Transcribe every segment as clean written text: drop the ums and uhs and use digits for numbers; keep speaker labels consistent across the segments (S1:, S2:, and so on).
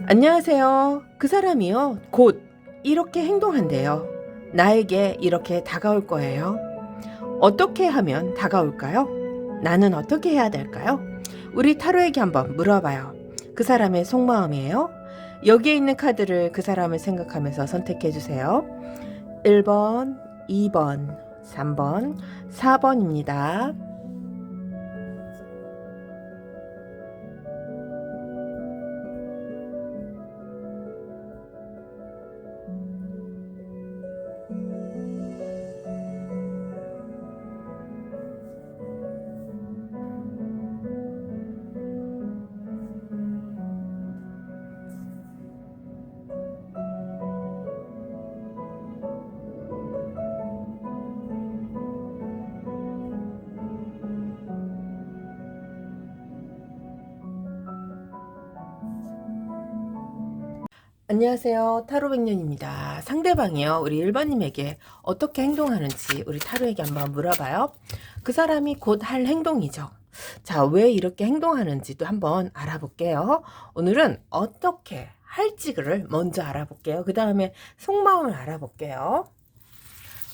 S1: 안녕하세요. 그 사람이요. 곧 이렇게 행동한대요. 나에게 이렇게 다가올 거예요. 어떻게 하면 다가올까요? 나는 어떻게 해야 될까요? 우리 타로에게 한번 물어봐요. 그 사람의 속마음이에요. 여기에 있는 카드를 그 사람을 생각하면서 선택해 주세요. 1번, 2번, 3번, 4번입니다. 안녕하세요. 타로백년입니다. 상대방이요. 우리 1번님에게 어떻게 행동하는지 우리 타로에게 한번 물어봐요. 그 사람이 곧 할 행동이죠. 자, 왜 이렇게 행동하는지도 한번 알아볼게요. 오늘은 어떻게 할지를 먼저 알아볼게요. 그 다음에 속마음을 알아볼게요.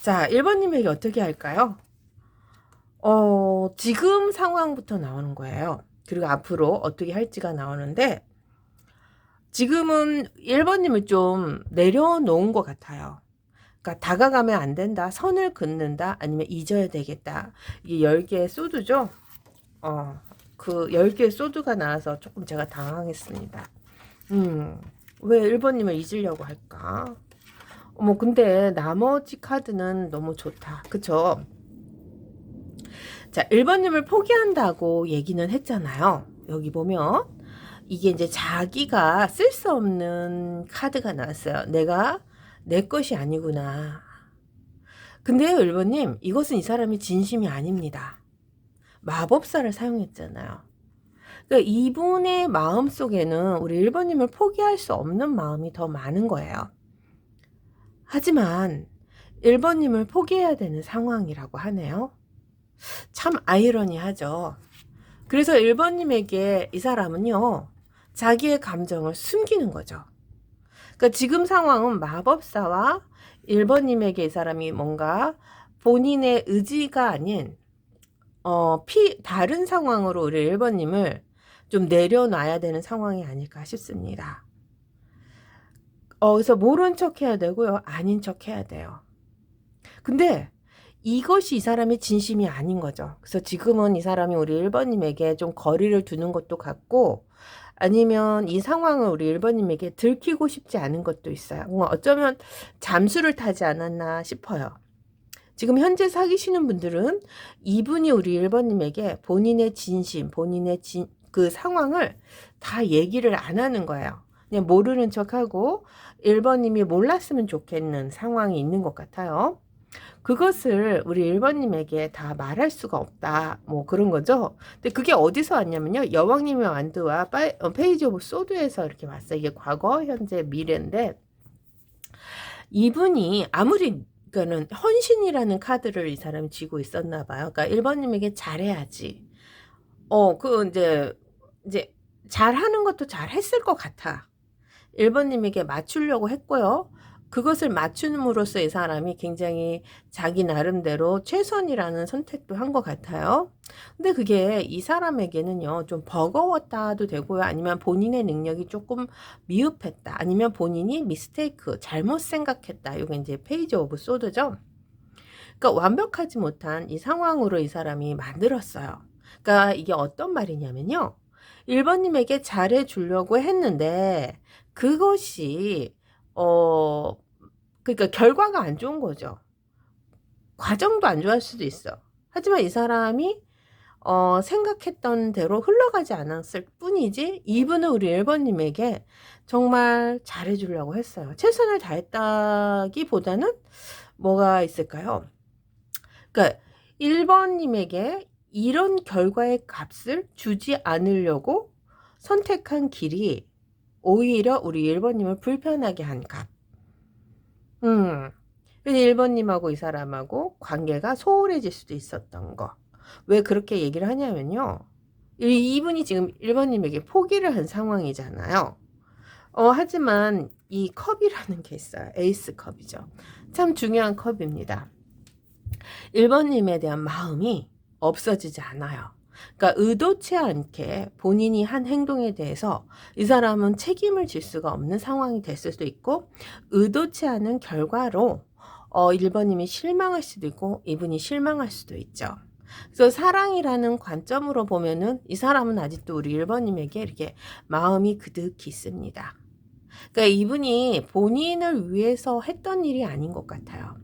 S1: 자, 1번님에게 어떻게 할까요? 지금 상황부터 나오는 거예요. 그리고 앞으로 어떻게 할지가 나오는데 지금은 1번님을 좀 내려놓은 것 같아요. 그러니까 다가가면 안 된다. 선을 긋는다. 아니면 잊어야 되겠다. 이게 10개의 소드죠. 그 10개의 소드가 나와서 조금 제가 당황했습니다. 왜 1번님을 잊으려고 할까? 근데 나머지 카드는 너무 좋다. 그쵸? 자, 1번님을 포기한다고 얘기는 했잖아요. 여기 보면 이게 이제 자기가 쓸 수 없는 카드가 나왔어요. 내 것이 아니구나. 근데요, 1번님, 이것은 이 사람이 진심이 아닙니다. 마법사를 사용했잖아요. 그러니까 이분의 마음 속에는 우리 1번님을 포기할 수 없는 마음이 더 많은 거예요. 하지만 1번님을 포기해야 되는 상황이라고 하네요. 참 아이러니하죠. 그래서 1번님에게 이 사람은요, 자기의 감정을 숨기는 거죠. 그러니까 지금 상황은 마법사와 1번님에게 이 사람이 뭔가 본인의 의지가 아닌 다른 상황으로 우리 1번님을 좀 내려놔야 되는 상황이 아닐까 싶습니다. 그래서 모른 척 해야 되고요. 아닌 척 해야 돼요. 근데 이것이 이 사람의 진심이 아닌 거죠. 그래서 지금은 이 사람이 우리 1번님에게 좀 거리를 두는 것도 같고, 아니면 이 상황을 우리 1번님에게 들키고 싶지 않은 것도 있어요. 어쩌면 잠수를 타지 않았나 싶어요. 지금 현재 사귀시는 분들은 이분이 우리 1번님에게 본인의 진심, 그 상황을 다 얘기를 안 하는 거예요. 그냥 모르는 척하고 1번님이 몰랐으면 좋겠는 상황이 있는 것 같아요. 그것을 우리 1번님에게 다 말할 수가 없다. 뭐 그런 거죠. 근데 그게 어디서 왔냐면요. 여왕님의 완드와 페이지 오브 소드에서 이렇게 왔어요. 이게 과거, 현재, 미래인데 이분이 아무리 그러니까는 헌신이라는 카드를 이 사람이 쥐고 있었나 봐요. 그러니까 1번님에게 잘해야지. 이제 잘하는 것도 잘했을 것 같아. 1번님에게 맞추려고 했고요. 그것을 맞춤으로써 이 사람이 굉장히 자기 나름대로 최선이라는 선택도 한 것 같아요. 근데 그게 이 사람에게는요, 좀 버거웠다도 되고요. 아니면 본인의 능력이 조금 미흡했다. 아니면 본인이 미스테이크, 잘못 생각했다. 이게 이제 페이지 오브 소드죠. 그러니까 완벽하지 못한 이 상황으로 이 사람이 만들었어요. 그러니까 이게 어떤 말이냐면요. 1번님에게 잘해주려고 했는데 그것이 그러니까 결과가 안 좋은 거죠. 과정도 안 좋을 수도 있어. 하지만 이 사람이 생각했던 대로 흘러가지 않았을 뿐이지 이분은 우리 1번님에게 정말 잘해주려고 했어요. 최선을 다했다기보다는 뭐가 있을까요? 그러니까 1번님에게 이런 결과의 값을 주지 않으려고 선택한 길이 오히려 우리 1번님을 불편하게 한 값. 1번님하고 이 사람하고 관계가 소홀해질 수도 있었던 거. 왜 그렇게 얘기를 하냐면요. 이분이 지금 1번님에게 포기를 한 상황이잖아요. 하지만 이 컵이라는 게 있어요. 에이스 컵이죠. 참 중요한 컵입니다. 1번님에 대한 마음이 없어지지 않아요. 그러니까 의도치 않게 본인이 한 행동에 대해서 이 사람은 책임을 질 수가 없는 상황이 됐을 수도 있고, 의도치 않은 결과로 1번님이 실망할 수도 있고 이분이 실망할 수도 있죠. 그래서 사랑이라는 관점으로 보면은 이 사람은 아직도 우리 1번님에게 이렇게 마음이 그득히 있습니다. 그러니까 이분이 본인을 위해서 했던 일이 아닌 것 같아요.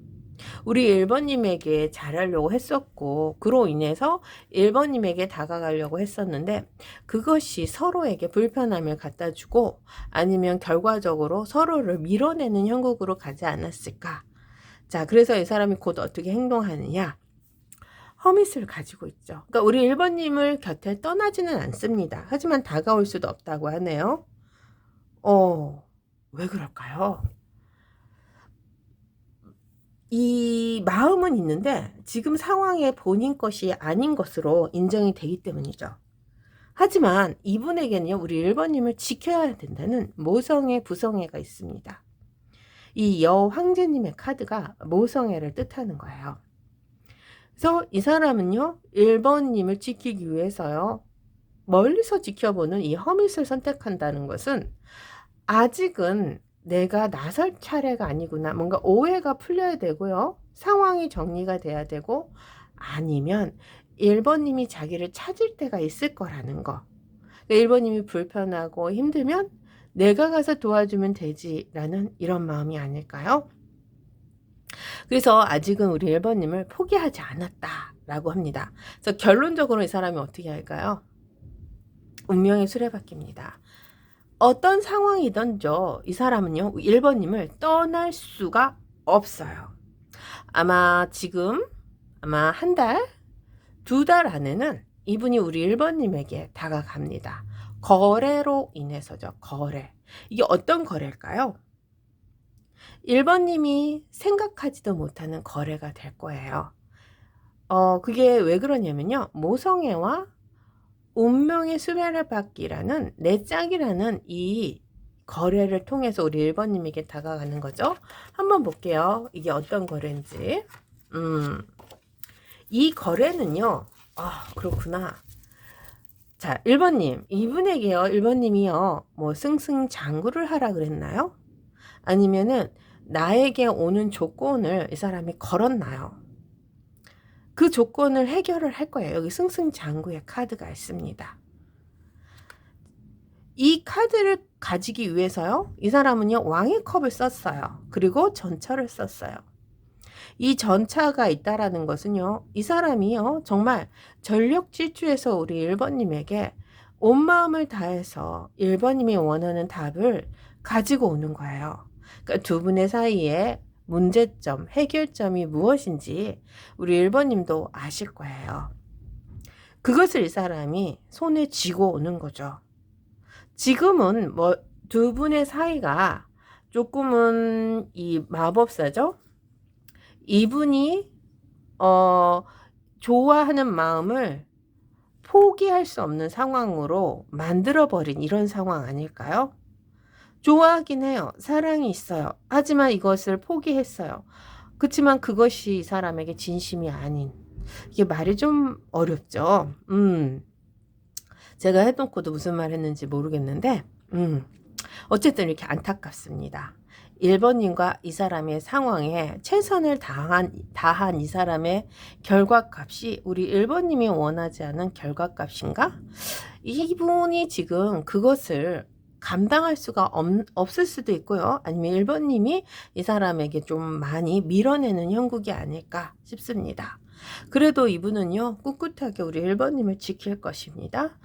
S1: 우리 1번님에게 잘하려고 했었고, 그로 인해서 1번님에게 다가가려고 했었는데, 그것이 서로에게 불편함을 갖다 주고, 아니면 결과적으로 서로를 밀어내는 형국으로 가지 않았을까. 자, 그래서 이 사람이 곧 어떻게 행동하느냐. 허밋을 가지고 있죠. 그러니까 우리 1번님을 곁에 떠나지는 않습니다. 하지만 다가올 수도 없다고 하네요. 왜 그럴까요? 이 마음은 있는데 지금 상황에 본인 것이 아닌 것으로 인정이 되기 때문이죠. 하지만 이분에게는요, 우리 1번님을 지켜야 된다는 모성애, 부성애가 있습니다. 이 여황제님의 카드가 모성애를 뜻하는 거예요. 그래서 이 사람은요, 1번님을 지키기 위해서요, 멀리서 지켜보는 이 허밋을 선택한다는 것은 아직은 내가 나설 차례가 아니구나. 뭔가 오해가 풀려야 되고요. 상황이 정리가 돼야 되고, 아니면 1번님이 자기를 찾을 때가 있을 거라는 거. 1번님이 불편하고 힘들면 내가 가서 도와주면 되지라는 이런 마음이 아닐까요? 그래서 아직은 우리 1번님을 포기하지 않았다라고 합니다. 그래서 결론적으로 이 사람이 어떻게 할까요? 운명의 수레바퀴입니다. 어떤 상황이든죠, 이 사람은요, 1번님을 떠날 수가 없어요. 아마 지금, 아마 한 달, 2달 안에는 이분이 우리 1번님에게 다가갑니다. 거래로 인해서죠, 거래. 이게 어떤 거래일까요? 1번님이 생각하지도 못하는 거래가 될 거예요. 그게 왜 그러냐면요, 모성애와 운명의 수레바퀴라는 내 짝이라는 이 거래를 통해서 우리 1번님에게 다가가는 거죠. 한번 볼게요. 이게 어떤 거래인지. 이 거래는요. 그렇구나. 자, 1번님. 이분에게요. 1번님이요. 뭐 승승장구를 하라 그랬나요? 아니면은 나에게 오는 조건을 이 사람이 걸었나요? 그 조건을 해결을 할 거예요. 여기 승승장구의 카드가 있습니다. 이 카드를 가지기 위해서요, 이 사람은요, 왕의 컵을 썼어요. 그리고 전차를 썼어요. 이 전차가 있다라는 것은요, 이 사람이요, 정말 전력 질주해서 우리 1번님에게 온 마음을 다해서 1번님이 원하는 답을 가지고 오는 거예요. 그러니까 두 분의 사이에 문제점, 해결점이 무엇인지 우리 1번님도 아실 거예요. 그것을 이 사람이 손에 쥐고 오는 거죠. 지금은 뭐 두 분의 사이가 조금은 이 마법사죠. 이분이 좋아하는 마음을 포기할 수 없는 상황으로 만들어버린 이런 상황 아닐까요? 좋아하긴 해요. 사랑이 있어요. 하지만 이것을 포기했어요. 그렇지만 그것이 이 사람에게 진심이 아닌. 이게 말이 좀 어렵죠. 제가 해놓고도 무슨 말 했는지 모르겠는데, 어쨌든 이렇게 안타깝습니다. 1번님과 이 사람의 상황에 최선을 다한 이 사람의 결과값이 우리 1번님이 원하지 않은 결과값인가? 이분이 지금 그것을 감당할 수가 없을 수도 있고요. 아니면 1번님이 이 사람에게 좀 많이 밀어내는 형국이 아닐까 싶습니다. 그래도 이분은요, 꿋꿋하게 우리 1번님을 지킬 것입니다.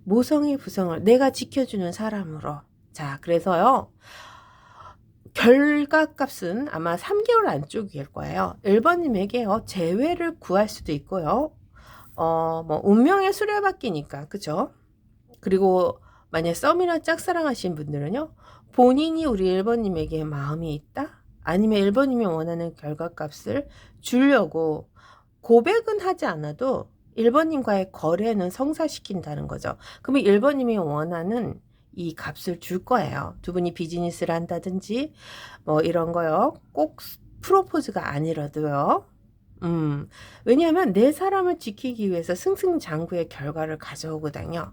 S1: 모성의 부성을 내가 지켜주는 사람으로. 자, 그래서요, 결과값은 아마 3개월 안쪽일 거예요. 1번님에게요, 재회를 구할 수도 있고요. 뭐 운명의 수레바퀴니까, 그죠? 그리고 만약 썸이나 짝사랑하신 분들은요, 본인이 우리 1번님에게 마음이 있다? 아니면 1번님이 원하는 결과값을 주려고 고백은 하지 않아도 1번님과의 거래는 성사시킨다는 거죠. 그러면 1번님이 원하는 이 값을 줄 거예요. 두 분이 비즈니스를 한다든지 뭐 이런 거요. 꼭 프로포즈가 아니라도요. 왜냐하면 내 사람을 지키기 위해서 승승장구의 결과를 가져오거든요.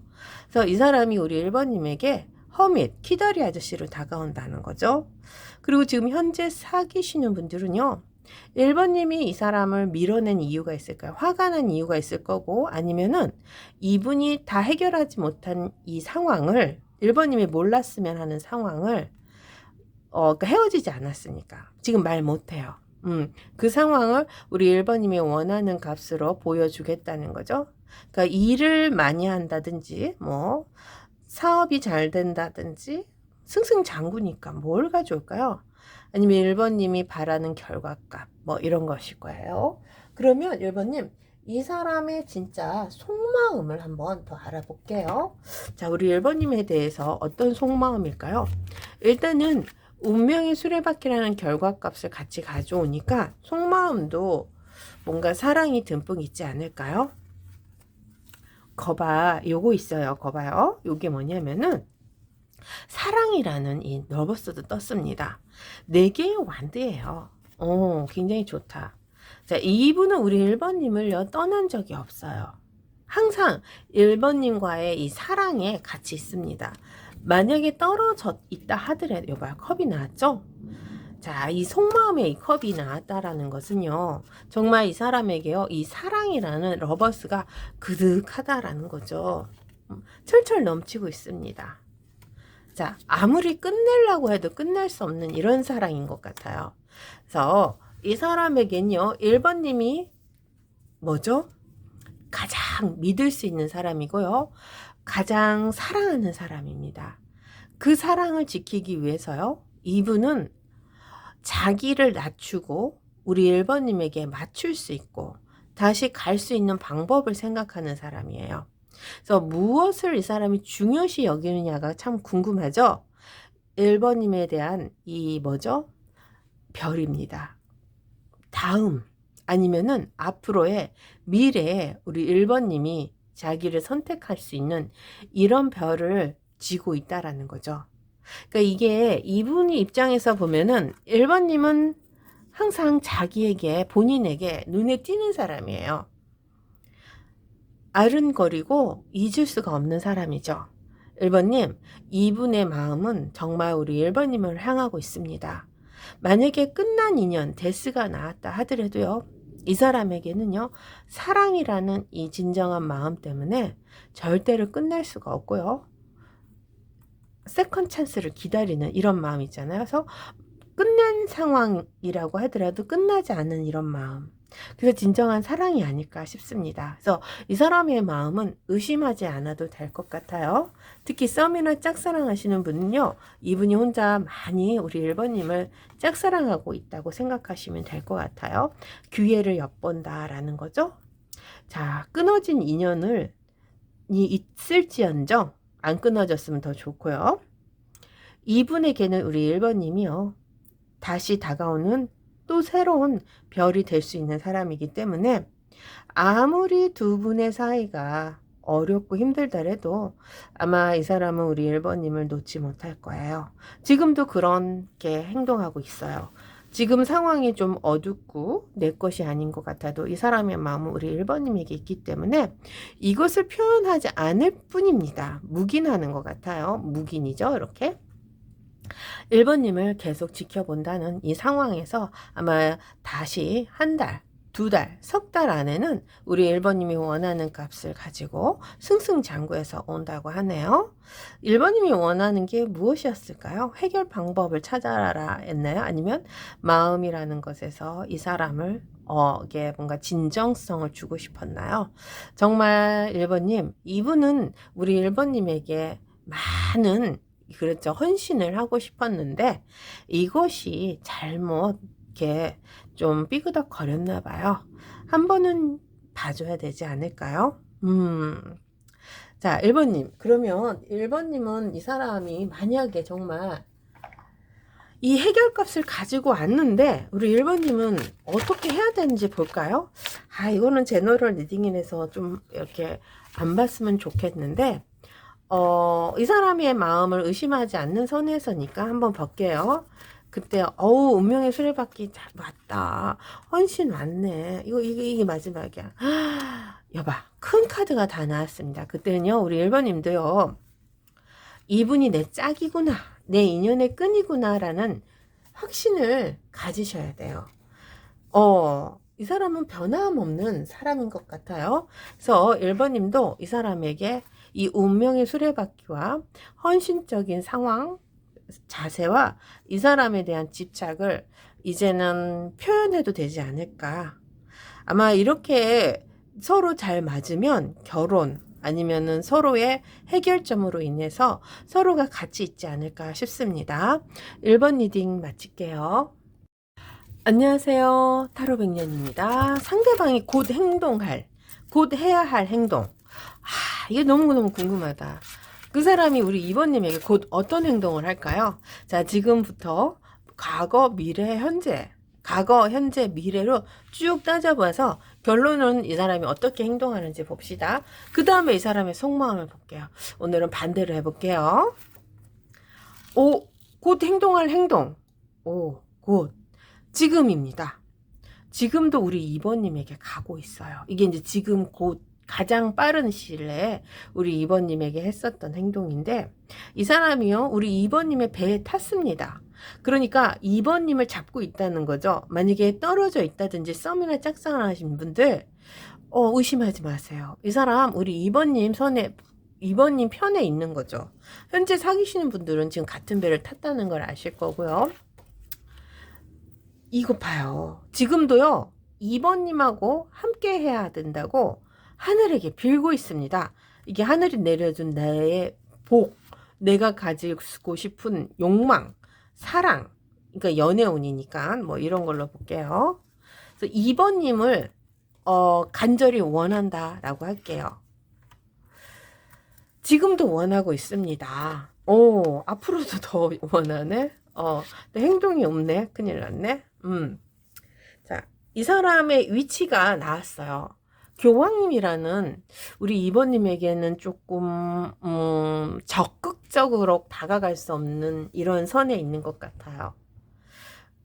S1: 그래서 이 사람이 우리 1번님에게 허밋, 키다리 아저씨로 다가온다는 거죠. 그리고 지금 현재 사귀시는 분들은요. 1번님이 이 사람을 밀어낸 이유가 있을까요? 화가 난 이유가 있을 거고, 아니면은 이분이 다 해결하지 못한 이 상황을 1번님이 몰랐으면 하는 상황을 그러니까 헤어지지 않았으니까 지금 말 못해요. 그 상황을 우리 1번님이 원하는 값으로 보여주겠다는 거죠. 그러니까 일을 많이 한다든지 뭐 사업이 잘 된다든지 승승장구니까 뭘 가져올까요? 아니면 1번님이 바라는 결과값 뭐 이런 것일 거예요. 그러면 1번님 이 사람의 진짜 속마음을 한번 더 알아볼게요. 자, 우리 1번님에 대해서 어떤 속마음일까요? 일단은 운명의 수레바퀴라는 결과값을 같이 가져오니까 속마음도 뭔가 사랑이 듬뿍 있지 않을까요? 거봐, 요거 있어요. 거봐요. 요게 뭐냐면은 사랑이라는 이 너버스도 떴습니다. 4개의 완드예요. 굉장히 좋다. 자, 이분은 우리 1번님을요 떠난 적이 없어요. 항상 1번님과의 이 사랑에 같이 있습니다. 만약에 떨어져 있다 하더라도, 여봐요, 컵이 나왔죠? 자, 이 속마음에 이 컵이 나왔다라는 것은요, 정말 이 사람에게요, 이 사랑이라는 러버스가 그득하다라는 거죠. 철철 넘치고 있습니다. 자, 아무리 끝내려고 해도 끝낼 수 없는 이런 사랑인 것 같아요. 그래서 이 사람에겐요, 1번님이 뭐죠? 가장 믿을 수 있는 사람이고요. 가장 사랑하는 사람입니다. 그 사랑을 지키기 위해서요. 이분은 자기를 낮추고 우리 1번님에게 맞출 수 있고 다시 갈 수 있는 방법을 생각하는 사람이에요. 그래서 무엇을 이 사람이 중요시 여기느냐가 참 궁금하죠? 1번님에 대한 이 뭐죠? 별입니다. 다음 아니면은 앞으로의 미래에 우리 1번님이 자기를 선택할 수 있는 이런 별을 지고 있다라는 거죠. 그러니까 이게 이분이 입장에서 보면은 1번님은 항상 자기에게 본인에게 눈에 띄는 사람이에요. 아른거리고 잊을 수가 없는 사람이죠. 1번님, 이분의 마음은 정말 우리 1번님을 향하고 있습니다. 만약에 끝난 인연, 데스가 나왔다 하더라도요. 이 사람에게는요. 사랑이라는 이 진정한 마음 때문에 절대로 끝낼 수가 없고요. 세컨 찬스를 기다리는 이런 마음 있잖아요. 그래서 끝난 상황이라고 하더라도 끝나지 않은 이런 마음. 그래서 진정한 사랑이 아닐까 싶습니다. 그래서 이 사람의 마음은 의심하지 않아도 될 것 같아요. 특히 썸이나 짝사랑하시는 분은요. 이분이 혼자 많이 우리 1번님을 짝사랑하고 있다고 생각하시면 될 것 같아요. 기회를 엿본다라는 거죠. 자, 끊어진 인연을 있을지언정 안 끊어졌으면 더 좋고요. 이분에게는 우리 1번님이요. 다시 다가오는 또 새로운 별이 될 수 있는 사람이기 때문에 아무리 두 분의 사이가 어렵고 힘들더라도 아마 이 사람은 우리 1번님을 놓지 못할 거예요. 지금도 그렇게 행동하고 있어요. 지금 상황이 좀 어둡고 내 것이 아닌 것 같아도 이 사람의 마음은 우리 1번님에게 있기 때문에 이것을 표현하지 않을 뿐입니다. 묵인하는 것 같아요. 묵인이죠. 이렇게. 1번님을 계속 지켜본다는 이 상황에서 아마 다시 한 달, 2달, 3달 안에는 우리 1번님이 원하는 값을 가지고 승승장구해서 온다고 하네요. 1번님이 원하는 게 무엇이었을까요? 해결 방법을 찾아라 했나요? 아니면 마음이라는 것에서 이 사람을 이게 뭔가 진정성을 주고 싶었나요? 정말 1번님, 이분은 우리 1번님에게 많은 그렇죠. 헌신을 하고 싶었는데 이것이 잘못 이렇게 좀 삐그덕 거렸나 봐요. 한 번은 봐줘야 되지 않을까요? 자, 1번님. 그러면 1번님은 이 사람이 만약에 정말 이 해결값을 가지고 왔는데 우리 1번님은 어떻게 해야 되는지 볼까요? 이거는 제너럴 리딩이라서 좀 이렇게 안 봤으면 좋겠는데 이 사람의 마음을 의심하지 않는 선에서니까 한번 볼게요. 그때 어우 운명의 수레바퀴 잘 맞다. 헌신 맞네. 이게 마지막이야. 여봐 큰 카드가 다 나왔습니다. 그때는요 우리 1번님도요 이분이 내 짝이구나 내 인연의 끈이구나 라는 확신을 가지셔야 돼요. 이 사람은 변함없는 사람인 것 같아요. 그래서 1번님도 이 사람에게 이 운명의 수레바퀴와 헌신적인 상황, 자세와 이 사람에 대한 집착을 이제는 표현해도 되지 않을까. 아마 이렇게 서로 잘 맞으면 결혼 아니면은 서로의 해결점으로 인해서 서로가 같이 있지 않을까 싶습니다. 1번 리딩 마칠게요. 안녕하세요. 타로백년입니다. 상대방이 곧 곧 해야 할 행동. 이게 너무너무 궁금하다. 그 사람이 우리 2번님에게 곧 어떤 행동을 할까요? 자, 지금부터 과거, 미래, 현재. 과거, 현재, 미래로 쭉 따져봐서 결론은 이 사람이 어떻게 행동하는지 봅시다. 그 다음에 이 사람의 속마음을 볼게요. 오늘은 반대로 해볼게요. 곧 행동할 행동. 곧. 지금입니다. 지금도 우리 2번님에게 가고 있어요. 이게 이제 지금 곧 가장 빠른 시일 내에 우리 2번님에게 했었던 행동인데 이 사람이요 우리 2번님의 배에 탔습니다. 그러니까 2번님을 잡고 있다는 거죠. 만약에 떨어져 있다든지 썸이나 짝사랑 하신 분들 의심하지 마세요. 이 사람 우리 2번님 선에 2번님 편에 있는 거죠. 현재 사귀시는 분들은 지금 같은 배를 탔다는 걸 아실 거고요. 이거 봐요. 지금도요 2번님하고 함께 해야 된다고 하늘에게 빌고 있습니다. 이게 하늘이 내려준 나의 복, 내가 가지고 싶은 욕망, 사랑, 그러니까 연애운이니까 뭐 이런 걸로 볼게요. 그래서 2번님을 간절히 원한다라고 할게요. 지금도 원하고 있습니다. 앞으로도 더 원하네. 근데 행동이 없네. 큰일 났네. 자, 이 사람의 위치가 나왔어요. 교황님이라는 우리 2번님에게는 조금 적극적으로 다가갈 수 없는 이런 선에 있는 것 같아요.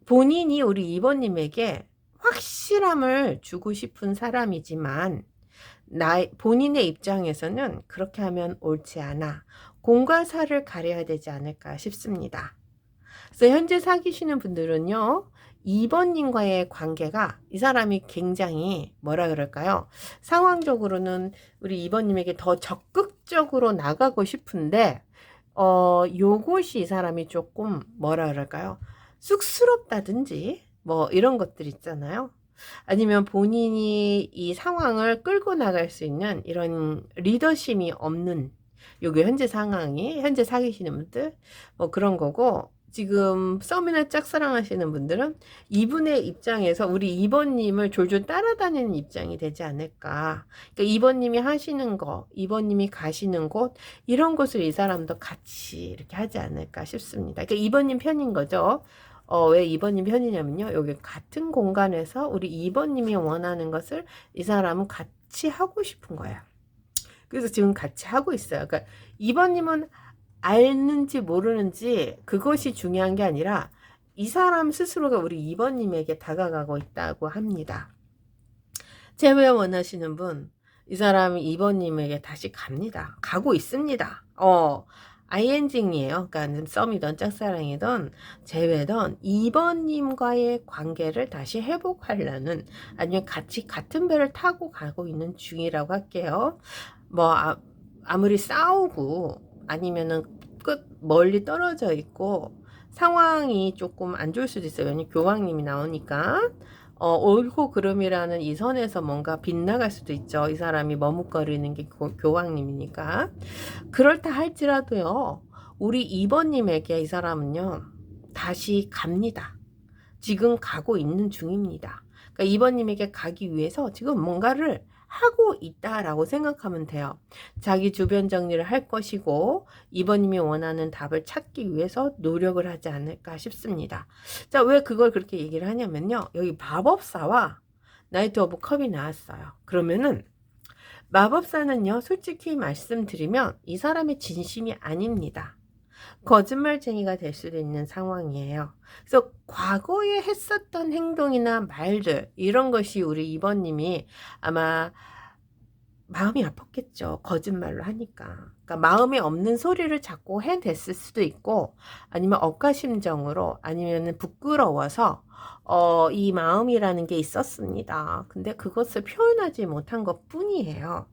S1: 본인이 우리 2번님에게 확실함을 주고 싶은 사람이지만 본인의 입장에서는 그렇게 하면 옳지 않아. 공과 사를 가려야 되지 않을까 싶습니다. 그래서 현재 사귀시는 분들은요. 2번님과의 관계가 이 사람이 굉장히 뭐라 그럴까요? 상황적으로는 우리 2번님에게 더 적극적으로 나가고 싶은데 요것이 이 사람이 조금 뭐라 그럴까요? 쑥스럽다든지 뭐 이런 것들 있잖아요. 아니면 본인이 이 상황을 끌고 나갈 수 있는 이런 리더십이 없는 요게 현재 상황이 현재 사귀시는 분들 뭐 그런 거고 지금 썸이나 짝사랑 하시는 분들은 이분의 입장에서 우리 2번님을 졸졸 따라다니는 입장이 되지 않을까. 그러니까 2번님이 하시는 거, 2번님이 가시는 곳, 이런 것을 이 사람도 같이 이렇게 하지 않을까 싶습니다. 그러니까 2번님 편인 거죠. 왜 2번님 편이냐면요. 여기 같은 공간에서 우리 2번님이 원하는 것을 이 사람은 같이 하고 싶은 거야. 그래서 지금 같이 하고 있어요. 그러니까 2번님은 알는지 모르는지 그것이 중요한 게 아니라 이 사람 스스로가 우리 2번님에게 다가가고 있다고 합니다. 재회 원하시는 분, 이 사람이 2번님에게 다시 갑니다. 가고 있습니다. ING이에요. 그러니까 썸이든 짝사랑이든 재회든 2번님과의 관계를 다시 회복하려는 아니면 같이 같은 배를 타고 가고 있는 중이라고 할게요. 뭐 아무리 싸우고 아니면은 멀리 떨어져 있고 상황이 조금 안 좋을 수도 있어요. 왜냐면 교황님이 나오니까 옳고 그름이라는 이 선에서 뭔가 빗나갈 수도 있죠. 이 사람이 머뭇거리는 게 교황님이니까. 그렇다 할지라도요. 우리 2번님에게 이 사람은요. 다시 갑니다. 지금 가고 있는 중입니다. 그러니까 2번님에게 가기 위해서 지금 뭔가를 하고 있다라고 생각하면 돼요. 자기 주변 정리를 할 것이고 2번님이 원하는 답을 찾기 위해서 노력을 하지 않을까 싶습니다. 자, 왜 그걸 그렇게 얘기를 하냐면요. 여기 마법사와 나이트 오브 컵이 나왔어요. 그러면은 마법사는요, 솔직히 말씀드리면 이 사람의 진심이 아닙니다. 거짓말쟁이가 될 수도 있는 상황이에요. 그래서 과거에 했었던 행동이나 말들, 이런 것이 우리 2번님이 아마 마음이 아팠겠죠. 거짓말로 하니까. 그러니까 마음에 없는 소리를 자꾸 해댔을 수도 있고, 아니면 억가심정으로, 아니면 부끄러워서 이 마음이라는 게 있었습니다. 근데 그것을 표현하지 못한 것 뿐이에요.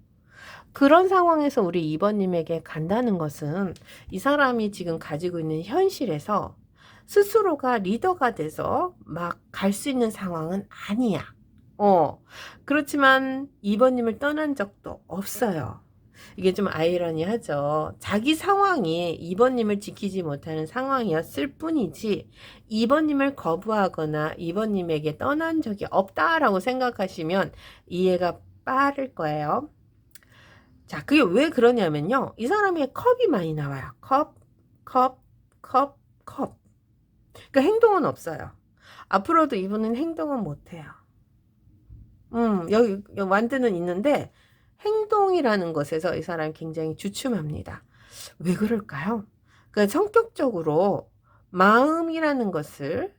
S1: 그런 상황에서 우리 2번님에게 간다는 것은 이 사람이 지금 가지고 있는 현실에서 스스로가 리더가 돼서 막 갈 수 있는 상황은 아니야. 그렇지만 2번님을 떠난 적도 없어요. 이게 좀 아이러니하죠. 자기 상황이 2번님을 지키지 못하는 상황이었을 뿐이지 2번님을 거부하거나 2번님에게 떠난 적이 없다라고 생각하시면 이해가 빠를 거예요. 자, 그게 왜 그러냐면요. 이 사람의 컵이 많이 나와요. 컵, 컵, 컵, 컵. 그러니까 행동은 없어요. 앞으로도 이분은 행동은 못해요. 여기 완드는 있는데 행동이라는 것에서 이 사람이 굉장히 주춤합니다. 왜 그럴까요? 그러니까 성격적으로 마음이라는 것을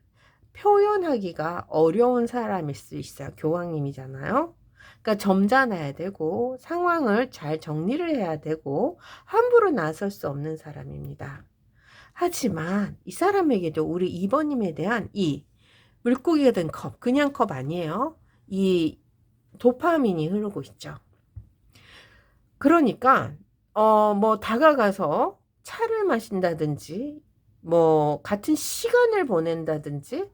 S1: 표현하기가 어려운 사람일 수 있어요. 교황님이잖아요. 그러니까 점잖아야 되고 상황을 잘 정리를 해야 되고 함부로 나설 수 없는 사람입니다. 하지만 이 사람에게도 우리 2번님에 대한 이 물고기가 된 컵, 그냥 컵 아니에요. 이 도파민이 흐르고 있죠. 그러니까 뭐 다가가서 차를 마신다든지 뭐 같은 시간을 보낸다든지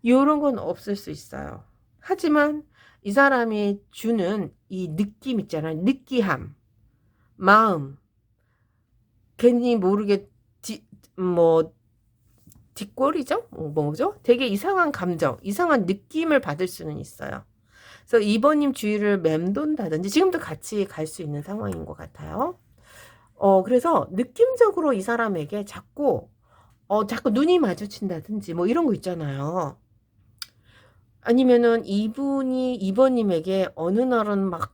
S1: 이런 건 없을 수 있어요. 하지만 이 사람이 주는 이 느낌 있잖아요. 느끼함, 마음, 괜히 모르게 뭐 뒷골이죠? 뭐죠? 되게 이상한 감정, 이상한 느낌을 받을 수는 있어요. 그래서 2번님 주위를 맴돈다든지 지금도 같이 갈 수 있는 상황인 것 같아요. 그래서 느낌적으로 이 사람에게 자꾸 눈이 마주친다든지 뭐 이런 거 있잖아요. 아니면은 이분이 2번님에게 어느 날은 막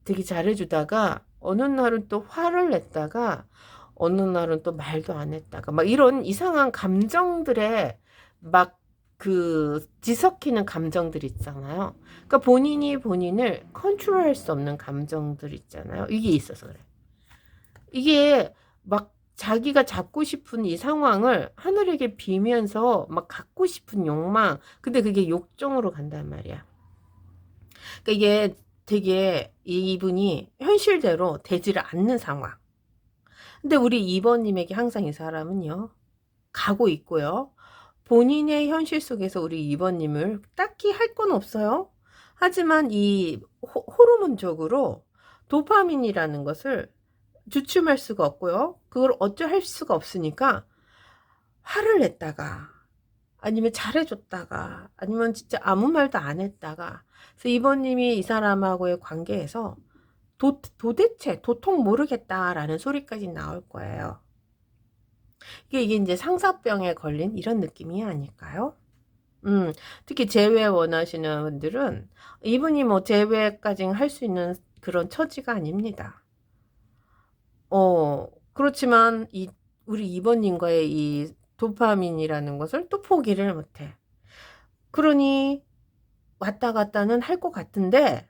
S1: 되게 잘해주다가 어느 날은 또 화를 냈다가 어느 날은 또 말도 안 했다가 막 이런 이상한 감정들에 막 그 뒤섞이는 감정들 있잖아요. 그러니까 본인이 본인을 컨트롤할 수 없는 감정들 있잖아요. 이게 있어서 그래. 이게 막 자기가 잡고 싶은 이 상황을 하늘에게 비면서 막 갖고 싶은 욕망. 근데 그게 욕정으로 간단 말이야. 그러니까 이게 되게 이분이 현실대로 되지를 않는 상황. 근데 우리 2번님에게 항상 이 사람은요, 가고 있고요. 본인의 현실 속에서 우리 2번님을 딱히 할 건 없어요. 하지만 이 호르몬적으로 도파민이라는 것을 주춤할 수가 없고요. 그걸 어쩔 수가 없으니까 화를 냈다가 아니면 잘해줬다가 아니면 진짜 아무 말도 안 했다가 그래서 2번님이 이 사람하고의 관계에서 도대체 도통 모르겠다라는 소리까지 나올 거예요. 이게 이제 상사병에 걸린 이런 느낌이 아닐까요? 특히 재회 원하시는 분들은 이분이 뭐 재회까지 할 수 있는 그런 처지가 아닙니다. 그렇지만 우리 2번님과의 이 도파민이라는 것을 또 포기를 못해. 그러니 왔다 갔다는 할 것 같은데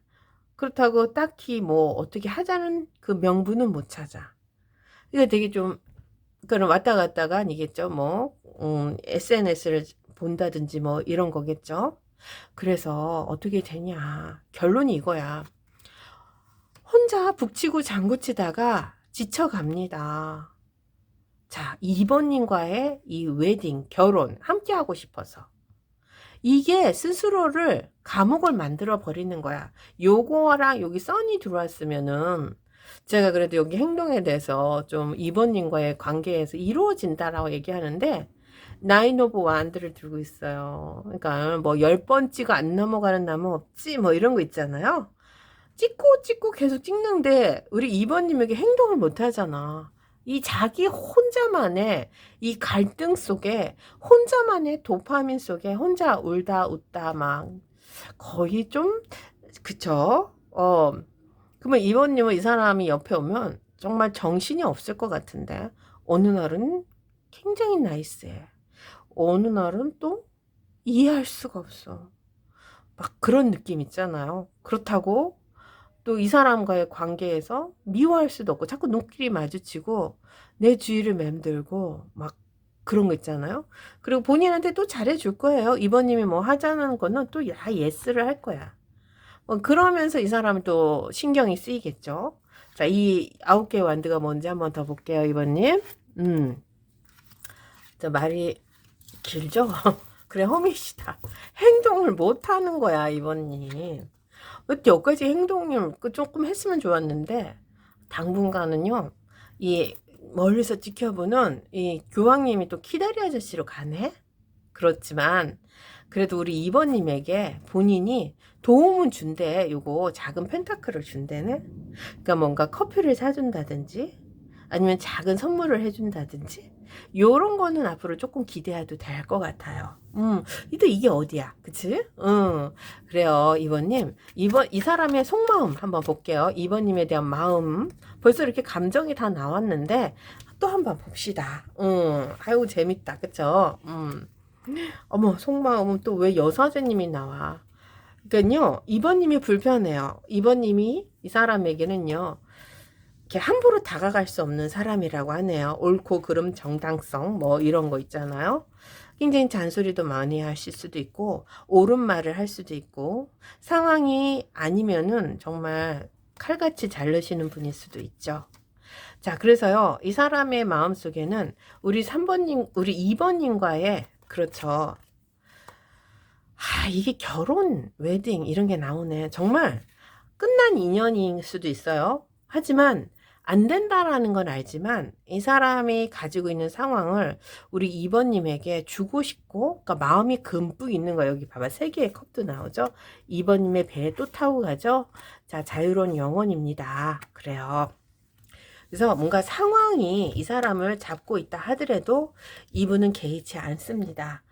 S1: 그렇다고 딱히 뭐 어떻게 하자는 그 명분은 못 찾아. 이게 되게 좀 그런 왔다 갔다가 아니겠죠. 뭐 SNS를 본다든지 뭐 이런 거겠죠. 그래서 어떻게 되냐. 결론이 이거야. 혼자 북치고 장구치다가 지쳐갑니다. 자, 2번님과의 이 웨딩, 결혼 함께 하고 싶어서. 이게 스스로를 감옥을 만들어 버리는 거야. 요거랑 여기 썬이 들어왔으면은 제가 그래도 여기 행동에 대해서 좀 2번님과의 관계에서 이루어진다라고 얘기하는데 나인 오브 완드를 들고 있어요. 그러니까 뭐 10번 찍어 안 넘어가는 나무 없지 뭐 이런 거 있잖아요. 찍고 계속 찍는데 우리 2번님에게 행동을 못 하잖아. 이 자기 혼자만의 이 갈등 속에 혼자만의 도파민 속에 혼자 울다 웃다 막 거의 좀 그쵸? 그러면 2번님은 이 사람이 옆에 오면 정말 정신이 없을 것 같은데 어느 날은 굉장히 나이스해. 어느 날은 또 이해할 수가 없어. 막 그런 느낌 있잖아요. 그렇다고 또 이 사람과의 관계에서 미워할 수도 없고 자꾸 눈길이 마주치고 내 주위를 맴돌고 막 그런 거 있잖아요. 그리고 본인한테 또 잘해줄 거예요. 이번님이 뭐 하자는 거는 또 야 예스를 할 거야. 그러면서 이 사람은 또 신경이 쓰이겠죠. 자, 이 9개의 완드가 뭔지 한번 더 볼게요, 이번님. 자, 말이 길죠? 그래, 허미시다. 행동을 못 하는 거야, 이번님. 여기까지 행동을 조금 했으면 좋았는데, 당분간은요, 이 멀리서 지켜보는 이 교황님이 또 키다리 아저씨로 가네? 그렇지만, 그래도 우리 2번님에게 본인이 도움은 준대. 요거 작은 펜타클을 준대네. 그러니까 뭔가 커피를 사준다든지 아니면 작은 선물을 해준다든지 요런 거는 앞으로 조금 기대해도 될 것 같아요. 이게 어디야, 그치? 그래요, 2번님. 이 사람의 속마음 한번 볼게요. 2번님에 대한 마음. 벌써 이렇게 감정이 다 나왔는데 또 한번 봅시다. 아이고 재밌다, 그쵸? 어머, 속마음은 또 왜 여사제님이 나와? 그러니까요, 2번님이 불편해요. 2번님이 이 사람에게는요, 이렇게 함부로 다가갈 수 없는 사람이라고 하네요. 옳고 그름 정당성 뭐 이런 거 있잖아요. 굉장히 잔소리도 많이 하실 수도 있고 옳은 말을 할 수도 있고 상황이 아니면은 정말 칼같이 자르시는 분일 수도 있죠. 자, 그래서요, 이 사람의 마음속에는 우리 3번님, 우리 2번님과의 그렇죠. 이게 결혼, 웨딩 이런 게 나오네. 정말 끝난 인연일 수도 있어요. 하지만 안 된다라는 건 알지만 이 사람이 가지고 있는 상황을 우리 2번님에게 주고 싶고, 그러니까 마음이 듬뿍 있는 거예요. 여기 봐봐, 3개의 컵도 나오죠. 2번님의 배에 또 타고 가죠. 자, 자유로운 영혼입니다. 그래요. 그래서 뭔가 상황이 이 사람을 잡고 있다 하더라도 이분은 개의치 않습니다.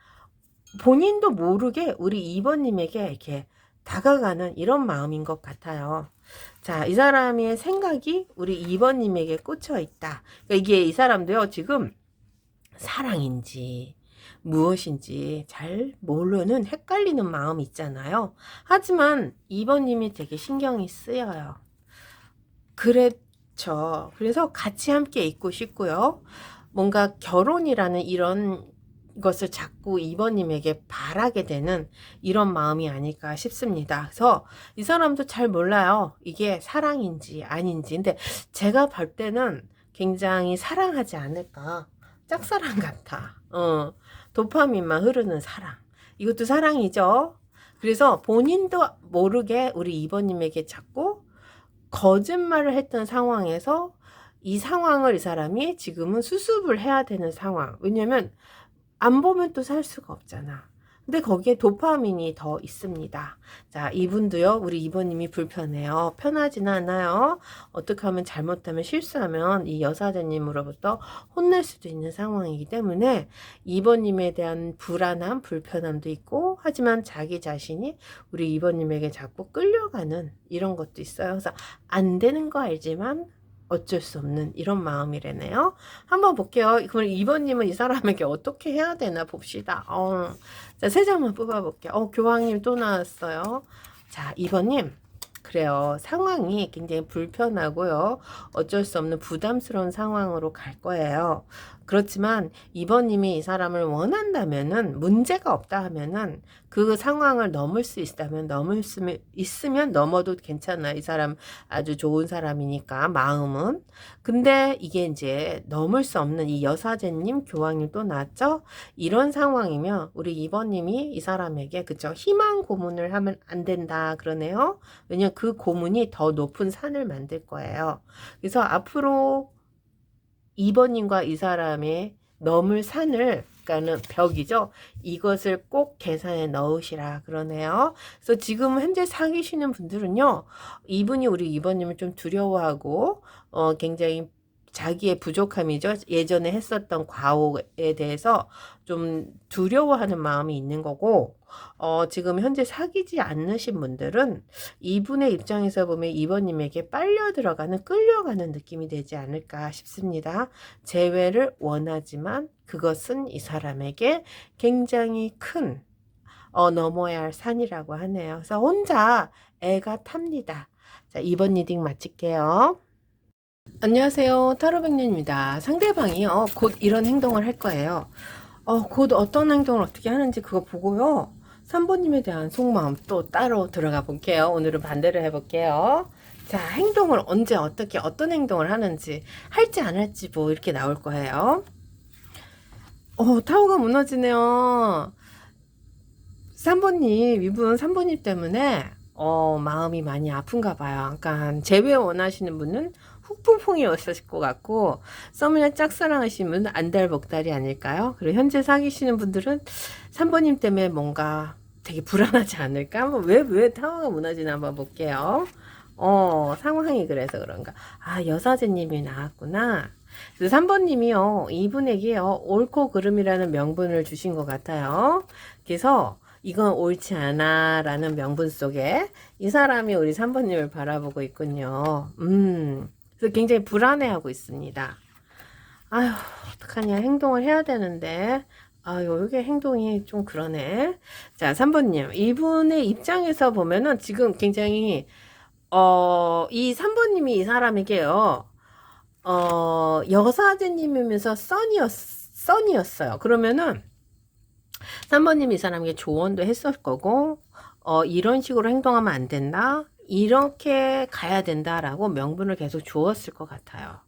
S1: 본인도 모르게 우리 2번님에게 이렇게 다가가는 이런 마음인 것 같아요. 자, 이 사람의 생각이 우리 2번님에게 꽂혀 있다. 그러니까 이게 이 사람도요, 지금 사랑인지 무엇인지 잘 모르는 헷갈리는 마음이 있잖아요. 하지만 2번님이 되게 신경이 쓰여요. 그렇죠. 그래서 같이 함께 있고 싶고요. 뭔가 결혼이라는 이런 것을 자꾸 2번님에게 바라게 되는 이런 마음이 아닐까 싶습니다. 그래서 이 사람도 잘 몰라요. 이게 사랑인지 아닌지. 근데 제가 볼 때는 굉장히 사랑하지 않을까. 짝사랑 같아. 도파민만 흐르는 사랑. 이것도 사랑이죠. 그래서 본인도 모르게 우리 2번님에게 자꾸 거짓말을 했던 상황에서 이 상황을 이 사람이 지금은 수습을 해야 되는 상황. 왜냐면 안 보면 또 살 수가 없잖아. 근데 거기에 도파민이 더 있습니다. 자, 이분도요, 우리 2번님이 불편해요. 편하지는 않아요. 어떻게 하면 잘못하면 실수하면 이 여사제님으로부터 혼날 수도 있는 상황이기 때문에 2번님에 대한 불안함, 불편함도 있고, 하지만 자기 자신이 우리 2번님에게 자꾸 끌려가는 이런 것도 있어요. 그래서 안 되는 거 알지만 어쩔 수 없는 이런 마음이래네요. 한번 볼게요. 그럼 2번님은 이 사람에게 어떻게 해야 되나 봅시다. 자, 3장만 뽑아볼게요. 교황님 또 나왔어요. 자, 2번님. 그래요. 상황이 굉장히 불편하고요. 어쩔 수 없는 부담스러운 상황으로 갈 거예요. 그렇지만 2번님이 이 사람을 원한다면은, 문제가 없다 하면은, 그 상황을 넘을 수 있다면 있으면 넘어도 괜찮아. 이 사람 아주 좋은 사람이니까, 마음은. 근데 이게 이제 넘을 수 없는 이 여사제님, 교황님 또 나왔죠? 이런 상황이면 우리 2번님이 이 사람에게, 그쵸, 희망 고문을 하면 안 된다 그러네요. 왜냐면 그 고문이 더 높은 산을 만들 거예요. 그래서 앞으로 2번님과 이 사람의 넘을 산을, 그러니까는 벽이죠. 이것을 꼭 계산에 넣으시라 그러네요. 그래서 지금 현재 사귀시는 분들은요, 이분이 우리 2번님을 좀 두려워하고 굉장히 자기의 부족함이죠. 예전에 했었던 과오에 대해서 좀 두려워하는 마음이 있는 거고, 지금 현재 사귀지 않으신 분들은 이분의 입장에서 보면 이번님에게 빨려 들어가는, 끌려가는 느낌이 되지 않을까 싶습니다. 재회를 원하지만 그것은 이 사람에게 굉장히 큰 넘어야 할 산이라고 하네요. 그래서 혼자 애가 탑니다. 자, 2번 리딩 마칠게요. 안녕하세요. 타로백년입니다. 상대방이요, 곧 이런 행동을 할 거예요. 곧 어떤 행동을 어떻게 하는지 그거 보고요. 3번님에 대한 속마음 또 따로 들어가 볼게요. 오늘은 반대로 해볼게요. 자, 행동을 언제 어떻게 어떤 행동을 하는지, 할지 안 할지 뭐 이렇게 나올 거예요. 타워가 무너지네요. 3번님, 이분 3번님 때문에 마음이 많이 아픈가 봐요. 그러니까 재회 원하시는 분은 훅풍풍이었을 것 같고, 썸이나 짝사랑하시는 분은 안달복달이 아닐까요? 그리고 현재 사귀시는 분들은 3번님 때문에 뭔가 되게 불안하지 않을까? 한번 왜 타워가 무너지나 한번 볼게요. 상황이 그래서 그런가. 아, 여사제님이 나왔구나. 그래서 3번님이요, 이분에게요, 옳고 그름이라는 명분을 주신 것 같아요. 그래서 이건 옳지 않아 라는 명분 속에 이 사람이 우리 3번님을 바라보고 있군요. 그래서 굉장히 불안해하고 있습니다. 아휴, 어떡하냐. 행동을 해야 되는데. 아유, 이게 행동이 좀 그러네. 자, 3번님. 이분의 입장에서 보면은 지금 굉장히, 이 3번님이 이 사람에게요, 여사제님이면서 써니였어요. 그러면은, 3번님이 이 사람에게 조언도 했을 거고, 이런 식으로 행동하면 안 된다, 이렇게 가야 된다라고 명분을 계속 주었을 것 같아요.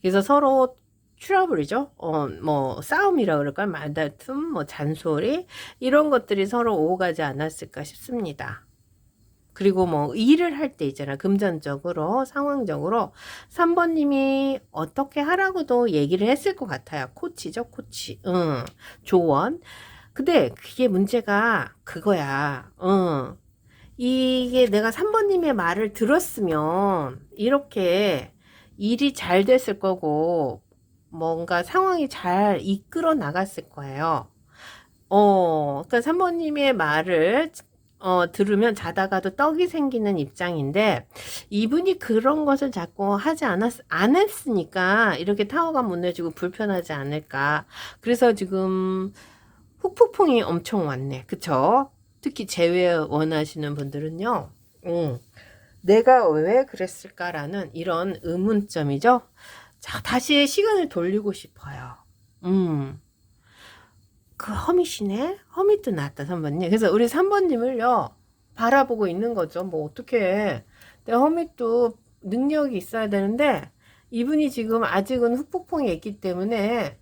S1: 그래서 서로 트러블이죠. 뭐 싸움이라 그럴까요? 말다툼, 뭐 잔소리, 이런 것들이 서로 오고 가지 않았을까 싶습니다. 그리고 뭐 일을 할 때 있잖아. 금전적으로, 상황적으로 3번님이 어떻게 하라고도 얘기를 했을 것 같아요. 코치죠, 코치. 조언. 근데 그게 문제가 그거야. 이게 내가 3번님의 말을 들었으면 이렇게 일이 잘 됐을 거고, 뭔가 상황이 잘 이끌어 나갔을 거예요. 그러니까 3번님의 말을 들으면 자다가도 떡이 생기는 입장인데, 이분이 그런 것을 자꾸 하지 안 했으니까 이렇게 타워가 무너지고 불편하지 않을까. 그래서 지금 후폭풍이 엄청 왔네. 그쵸? 특히 재회 원하시는 분들은요. 내가 왜 그랬을까라는 이런 의문점이죠. 자, 다시 시간을 돌리고 싶어요. 그 허밋이네? 허밋도 나왔다, 3번님. 그래서 우리 3번님을요, 바라보고 있는 거죠. 뭐, 어떻게. 근데 허밋도 능력이 있어야 되는데, 이분이 지금 아직은 훅폭풍이 있기 때문에,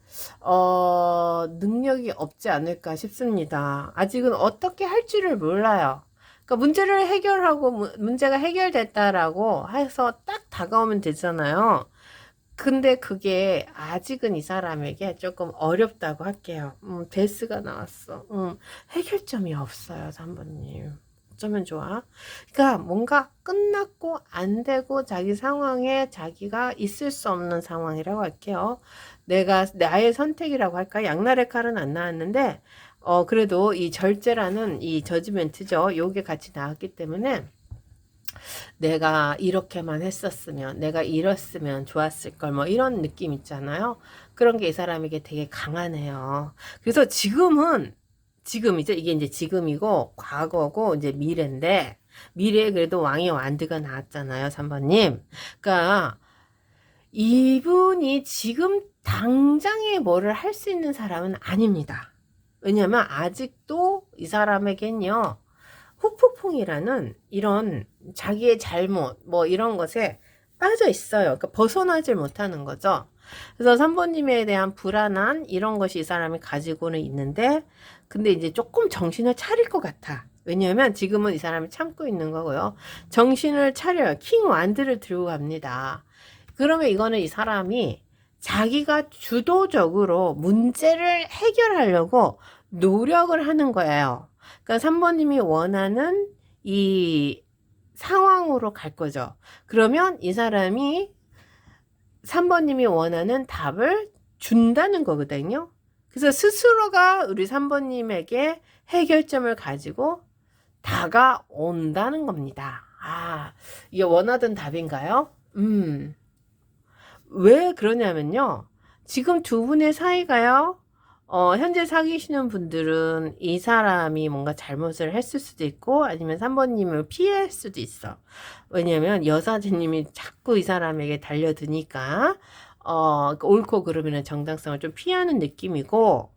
S1: 능력이 없지 않을까 싶습니다. 아직은 어떻게 할지를 몰라요. 그러니까 문제를 해결하고, 문제가 해결됐다라고 해서 딱 다가오면 되잖아요. 근데 그게 아직은 이 사람에게 조금 어렵다고 할게요. 데스가 나왔어. 해결점이 없어요, 3번님. 어쩌면 좋아? 그러니까 뭔가 끝났고 안 되고 자기 상황에 자기가 있을 수 없는 상황이라고 할게요. 나의 선택이라고 할까? 양날의 칼은 안 나왔는데, 그래도 이 절제라는 이 저지멘트죠. 요게 같이 나왔기 때문에, 내가 이렇게만 했었으면, 내가 이랬으면 좋았을 걸, 뭐 이런 느낌 있잖아요. 그런 게 이 사람에게 되게 강하네요. 그래서 지금이죠. 이게 이제 지금이고 과거고 이제 미래인데, 미래에 그래도 왕의 완드가 나왔잖아요, 3번님. 그러니까 이분이 지금 당장에 뭐를 할 수 있는 사람은 아닙니다. 왜냐면 아직도 이 사람에겐요, 후폭풍이라는 이런 자기의 잘못, 뭐 이런 것에 빠져 있어요. 그러니까 벗어나질 못하는 거죠. 그래서 3번님에 대한 불안한 이런 것이 이 사람이 가지고는 있는데, 근데 이제 조금 정신을 차릴 것 같아. 왜냐하면 지금은 이 사람이 참고 있는 거고요. 정신을 차려요. 킹 완드를 들고 갑니다. 그러면 이거는 이 사람이 자기가 주도적으로 문제를 해결하려고 노력을 하는 거예요. 그러니까 3번님이 원하는 이 상황으로 갈 거죠. 그러면 이 사람이 3번님이 원하는 답을 준다는 거거든요. 그래서 스스로가 우리 3번님에게 해결점을 가지고 다가온다는 겁니다. 아, 이게 원하던 답인가요? 왜 그러냐면요. 지금 두 분의 사이가요. 현재 사귀시는 분들은 이 사람이 뭔가 잘못을 했을 수도 있고 아니면 3번님을 피할 수도 있어. 왜냐면 여사진님이 자꾸 이 사람에게 달려드니까 옳고 그름이나 정당성을 좀 피하는 느낌이고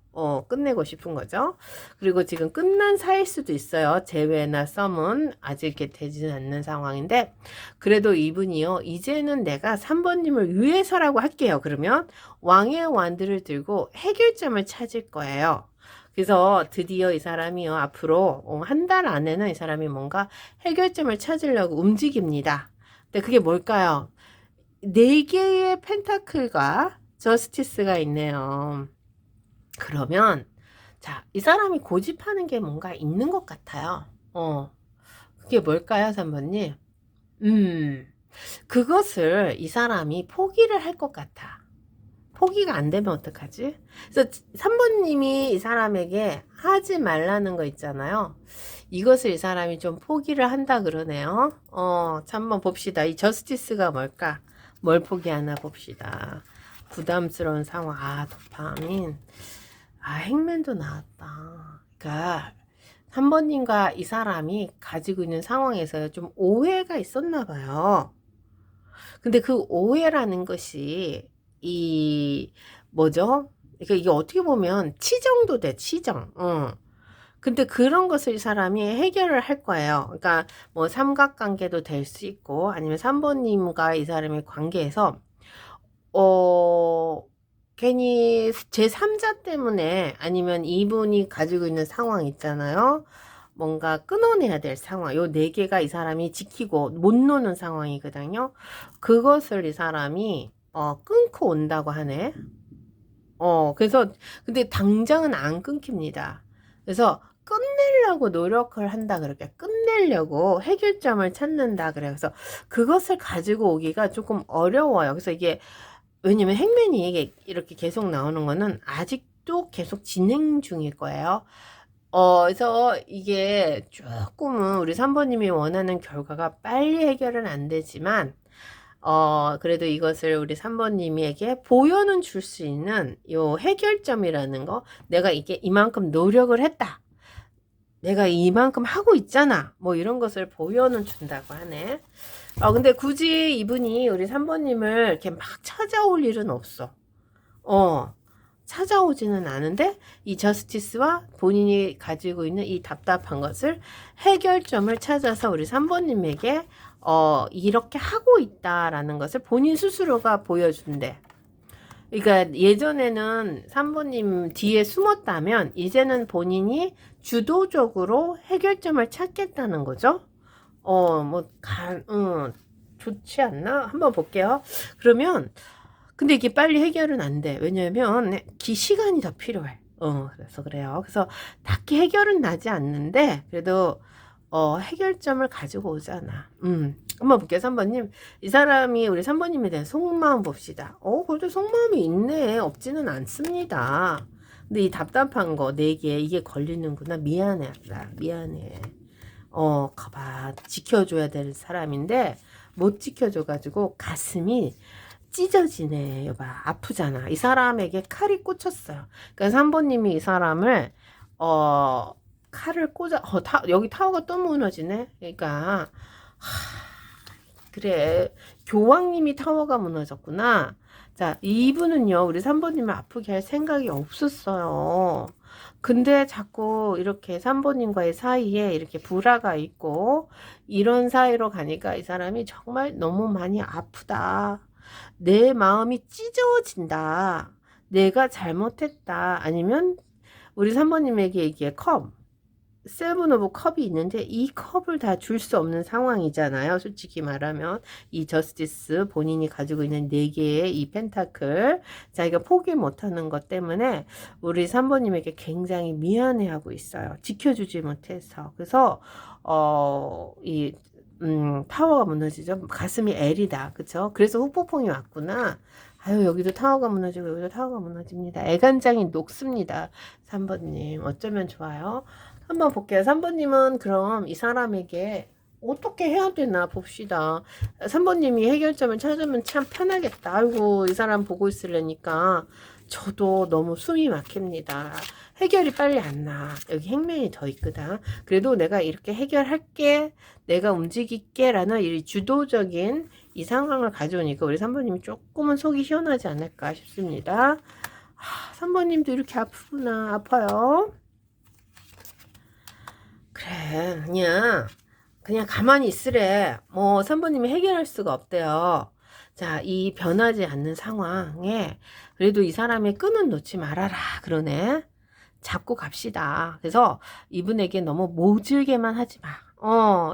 S1: 끝내고 싶은 거죠. 그리고 지금 끝난 사이일 수도 있어요. 재회나 썸은 아직 이렇게 되지는 않는 상황인데 그래도 이분이요. 이제는 내가 3번님을 위해서라고 할게요. 그러면 왕의 완드를 들고 해결점을 찾을 거예요. 그래서 드디어 이 사람이요. 앞으로 한 달 안에는 이 사람이 뭔가 해결점을 찾으려고 움직입니다. 근데 그게 뭘까요? 4개의 펜타클과 저스티스가 있네요. 그러면 자, 이 사람이 고집하는 게 뭔가 있는 것 같아요. 그게 뭘까요, 3번님? 그것을 이 사람이 포기를 할 것 같아. 포기가 안 되면 어떡하지? 그래서 3번님이 이 사람에게 하지 말라는 거 있잖아요. 이것을 이 사람이 좀 포기를 한다 그러네요. 자, 한번 봅시다. 이 저스티스가 뭘까? 뭘 포기하나 봅시다. 부담스러운 상황. 아, 도파민. 아, 행맨도 나왔다. 그러니까 3번님과 이 사람이 가지고 있는 상황에서 좀 오해가 있었나 봐요. 근데 그 오해라는 것이 이 뭐죠? 그러니까 이게 어떻게 보면 치정도 돼, 치정. 근데 그런 것을 이 사람이 해결을 할 거예요. 그러니까 뭐 삼각관계도 될 수 있고 아니면 3번님과 이 사람의 관계에서 괜히 제3자 때문에 아니면 이분이 가지고 있는 상황 있잖아요. 뭔가 끊어내야 될 상황. 요 4개가 이 사람이 지키고 못 노는 상황이거든요. 그것을 이 사람이 끊고 온다고 하네. 그래서 근데 당장은 안 끊깁니다. 그래서 끝내려고 노력을 한다 그렇게 끝내려고 해결점을 찾는다 그래요. 그래서 그것을 가지고 오기가 조금 어려워요. 그래서 이게 왜냐면 행맨이 이게 이렇게 계속 나오는 거는 아직도 계속 진행 중일 거예요. 그래서 이게 조금은 우리 3번님이 원하는 결과가 빨리 해결은 안 되지만 그래도 이것을 우리 3번님에게 보여는 줄 수 있는 요 해결점이라는 거, 내가 이게 이만큼 노력을 했다. 내가 이만큼 하고 있잖아. 뭐 이런 것을 보여는 준다고 하네. 근데 굳이 이분이 우리 3번님을 이렇게 막 찾아올 일은 없어. 찾아오지는 않은데 이 저스티스와 본인이 가지고 있는 이 답답한 것을 해결점을 찾아서 우리 3번님에게 이렇게 하고 있다라는 것을 본인 스스로가 보여준대. 그러니까 예전에는 3번님 뒤에 숨었다면 이제는 본인이 주도적으로 해결점을 찾겠다는 거죠. 좋지 않나? 한번 볼게요. 그러면 근데 이게 빨리 해결은 안 돼. 왜냐면 시간이 더 필요해. 그래서 그래요. 그래서 딱히 해결은 나지 않는데 그래도 해결점을 가지고 오잖아. 한번 볼게요, 3번님. 이 사람이 우리 3번님에 대한 속마음 봅시다. 그래도 속마음이 있네. 없지는 않습니다. 근데 이 답답한 거 4개 이게 걸리는구나. 미안해. 미안해. 가봐. 지켜줘야 될 사람인데 못 지켜줘가지고 가슴이 찢어지네. 여봐. 아프잖아. 이 사람에게 칼이 꽂혔어요. 그러니까 3번님이 이 사람을 칼을 꽂아 여기 타워가 또 무너지네. 그러니까 그래. 교황님이 타워가 무너졌구나. 자, 이분은요. 우리 3번님을 아프게 할 생각이 없었어요. 근데 자꾸 이렇게 3번님과의 사이에 이렇게 불화가 있고 이런 사이로 가니까 이 사람이 정말 너무 많이 아프다. 내 마음이 찢어진다. 내가 잘못했다. 아니면 우리 3번님에게 이게 세븐 오브 컵이 있는데 이 컵을 다 줄 수 없는 상황이잖아요. 솔직히 말하면 이 저스티스 본인이 가지고 있는 4개의 이 펜타클 자기가 포기 못하는 것 때문에 우리 3번님에게 굉장히 미안해하고 있어요. 지켜주지 못해서. 그래서 이 타워가 무너지죠. 가슴이 L이다. 그쵸? 그래서 후폭풍이 왔구나. 아유, 여기도 타워가 무너지고, 여기도 타워가 무너집니다. 애간장이 녹습니다. 3번님. 어쩌면 좋아요? 한번 볼게요. 3번님은 그럼 이 사람에게 어떻게 해야 되나 봅시다. 3번님이 해결점을 찾으면 참 편하겠다. 아이고, 이 사람 보고 있으려니까 저도 너무 숨이 막힙니다. 해결이 빨리 안 나. 여기 행맨이 더 있거든. 그래도 내가 이렇게 해결할게. 내가 움직일게. 라는 이 주도적인 이 상황을 가져오니까 우리 3번님이 조금은 속이 시원하지 않을까 싶습니다. 3번님도 이렇게 아프구나. 아파요. 그래, 그냥 가만히 있으래. 뭐 3번님이 해결할 수가 없대요. 자, 이 변하지 않는 상황에 그래도 이 사람의 끈은 놓지 말아라. 그러네. 잡고 갑시다. 그래서 이분에게 너무 모질게만 하지 마.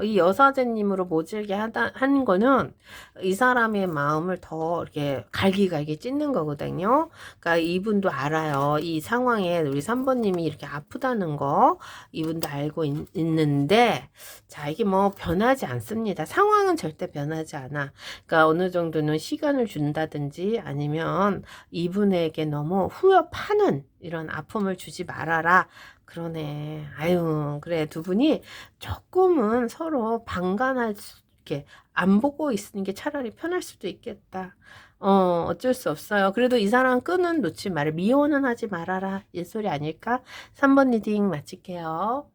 S1: 이 여사제님으로 모질게 하는 거는 이 사람의 마음을 더 이렇게 갈기갈기 찢는 거거든요. 그러니까 이분도 알아요. 이 상황에 우리 3번님이 이렇게 아프다는 거 이분도 알고 있는데 자, 이게 뭐 변하지 않습니다. 상황은 절대 변하지 않아. 그러니까 어느 정도는 시간을 준다든지 아니면 이분에게 너무 후벼파는 이런 아픔을 주지 말아라. 그러네. 아유, 그래. 두 분이 조금은 서로 방관할 수, 이렇게 안 보고 있는 게 차라리 편할 수도 있겠다. 어쩔 수 없어요. 그래도 이 사람 끈은 놓지 말아. 미혼은 하지 말아라. 이 소리 아닐까? 3번 리딩 마칠게요.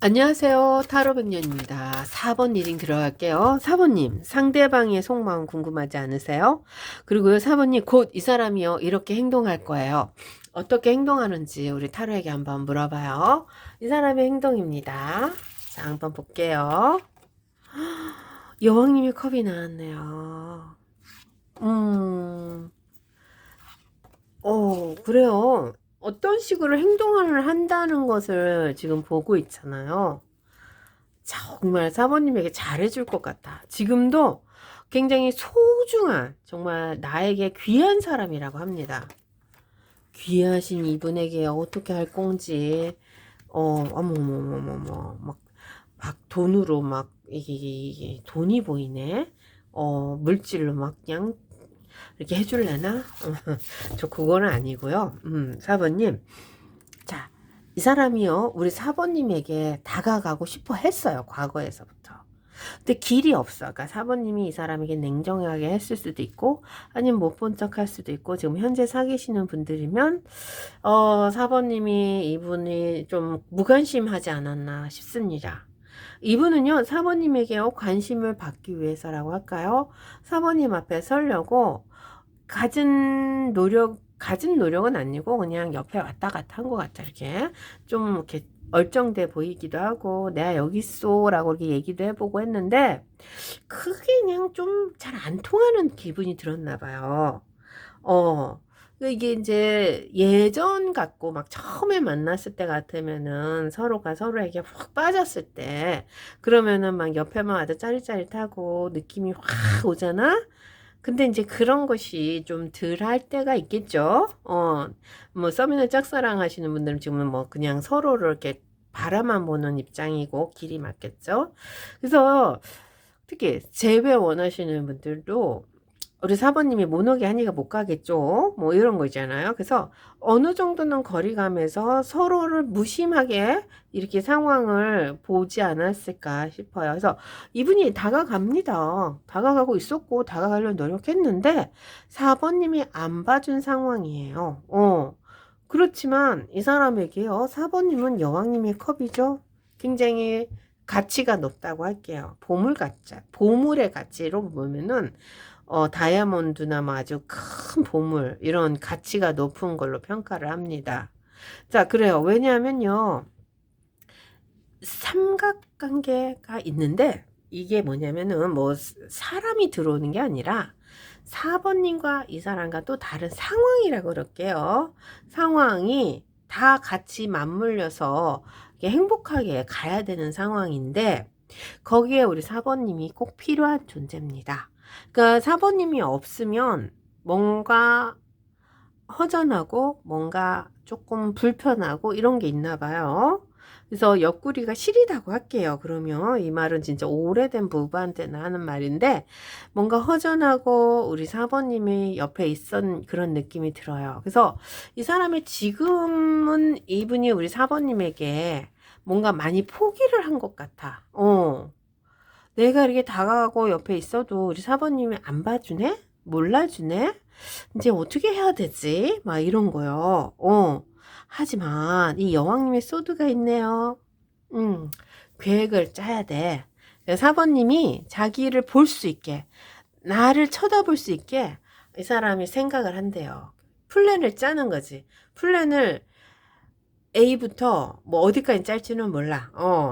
S1: 안녕하세요. 타로백년입니다. 4번 리딩 들어갈게요. 4번님, 상대방의 속마음 궁금하지 않으세요? 그리고요, 4번님, 곧 이 사람이요, 이렇게 행동할 거예요. 어떻게 행동하는지 우리 타로에게 한번 물어봐요. 이 사람의 행동입니다. 자, 한번 볼게요. 여왕님의 컵이 나왔네요. 그래요. 어떤 식으로 행동을 한다는 것을 지금 보고 있잖아요. 정말 사모님에게 잘해줄 것 같아. 지금도 굉장히 소중한, 정말 나에게 귀한 사람이라고 합니다. 귀하신 이분에게 어떻게 할 건지, 어머머머머머, 막 돈으로 막, 이게 돈이 보이네? 물질로 막 그냥 이렇게 해줄래나? 저 그거는 아니고요. 4번님. 자, 이 사람이요, 우리 4번님에게 다가가고 싶어 했어요. 과거에서부터. 근데 길이 없어. 그러니까 4번님이 이 사람에게 냉정하게 했을 수도 있고, 아니면 못 본 척 할 수도 있고, 지금 현재 사귀시는 분들이면, 4번님이 이분이 좀 무관심하지 않았나 싶습니다. 이분은요, 4번님에게 관심을 받기 위해서라고 할까요? 4번님 앞에 서려고 가진 노력은 아니고 그냥 옆에 왔다 갔다 한 것 같아. 이렇게 좀 이렇게 얼쩡돼 보이기도 하고 내가 여기 있어 라고 이렇게 얘기도 해보고 했는데 그게 그냥 좀 잘 안 통하는 기분이 들었나 봐요. 이게 이제 예전 같고 막 처음에 만났을 때 같으면은 서로가 서로에게 확 빠졌을 때 그러면은 막 옆에만 와도 짜릿짜릿하고 느낌이 확 오잖아? 근데 이제 그런 것이 좀 덜 할 때가 있겠죠. 뭐 서민을 짝사랑 하시는 분들은 지금은 뭐 그냥 서로를 이렇게 바라만 보는 입장이고 길이 맞겠죠. 그래서 특히 재회 원하시는 분들도 우리 4번님이 못 오게 하니까 못 가겠죠. 뭐 이런 거 있잖아요. 그래서 어느 정도는 거리감에서 서로를 무심하게 이렇게 상황을 보지 않았을까 싶어요. 그래서 이분이 다가갑니다. 다가가고 있었고 다가가려고 노력했는데 4번님이 안 봐준 상황이에요. 그렇지만 이 사람에게요. 4번님은 여왕님의 컵이죠. 굉장히 가치가 높다고 할게요. 보물의 가치로 보면은 다이아몬드나 뭐 아주 큰 보물 이런 가치가 높은 걸로 평가를 합니다. 자, 그래요. 왜냐하면요. 삼각관계가 있는데 이게 뭐냐면은 뭐 사람이 들어오는 게 아니라 4번님과 이 사람과 또 다른 상황이라고 그럴게요. 상황이 다 같이 맞물려서 행복하게 가야 되는 상황인데 거기에 우리 4번님이 꼭 필요한 존재입니다. 그러니까 4번님이 없으면 뭔가 허전하고 뭔가 조금 불편하고 이런 게 있나 봐요. 그래서 옆구리가 시리다고 할게요. 그러면 이 말은 진짜 오래된 부부한테는 하는 말인데 뭔가 허전하고 우리 사번님이 옆에 있던 그런 느낌이 들어요. 그래서 이 사람이 지금은 이분이 우리 사번님에게 뭔가 많이 포기를 한 것 같아. 내가 이렇게 다가가고 옆에 있어도 우리 사번님이 안 봐주네? 몰라주네? 이제 어떻게 해야 되지? 막 이런 거요. 하지만 이 여왕님의 소드가 있네요. 계획을 짜야 돼. 사번님이 자기를 볼 수 있게, 나를 쳐다볼 수 있게 이 사람이 생각을 한대요. 플랜을 짜는 거지. 플랜을 A부터 뭐 어디까지 짤지는 몰라.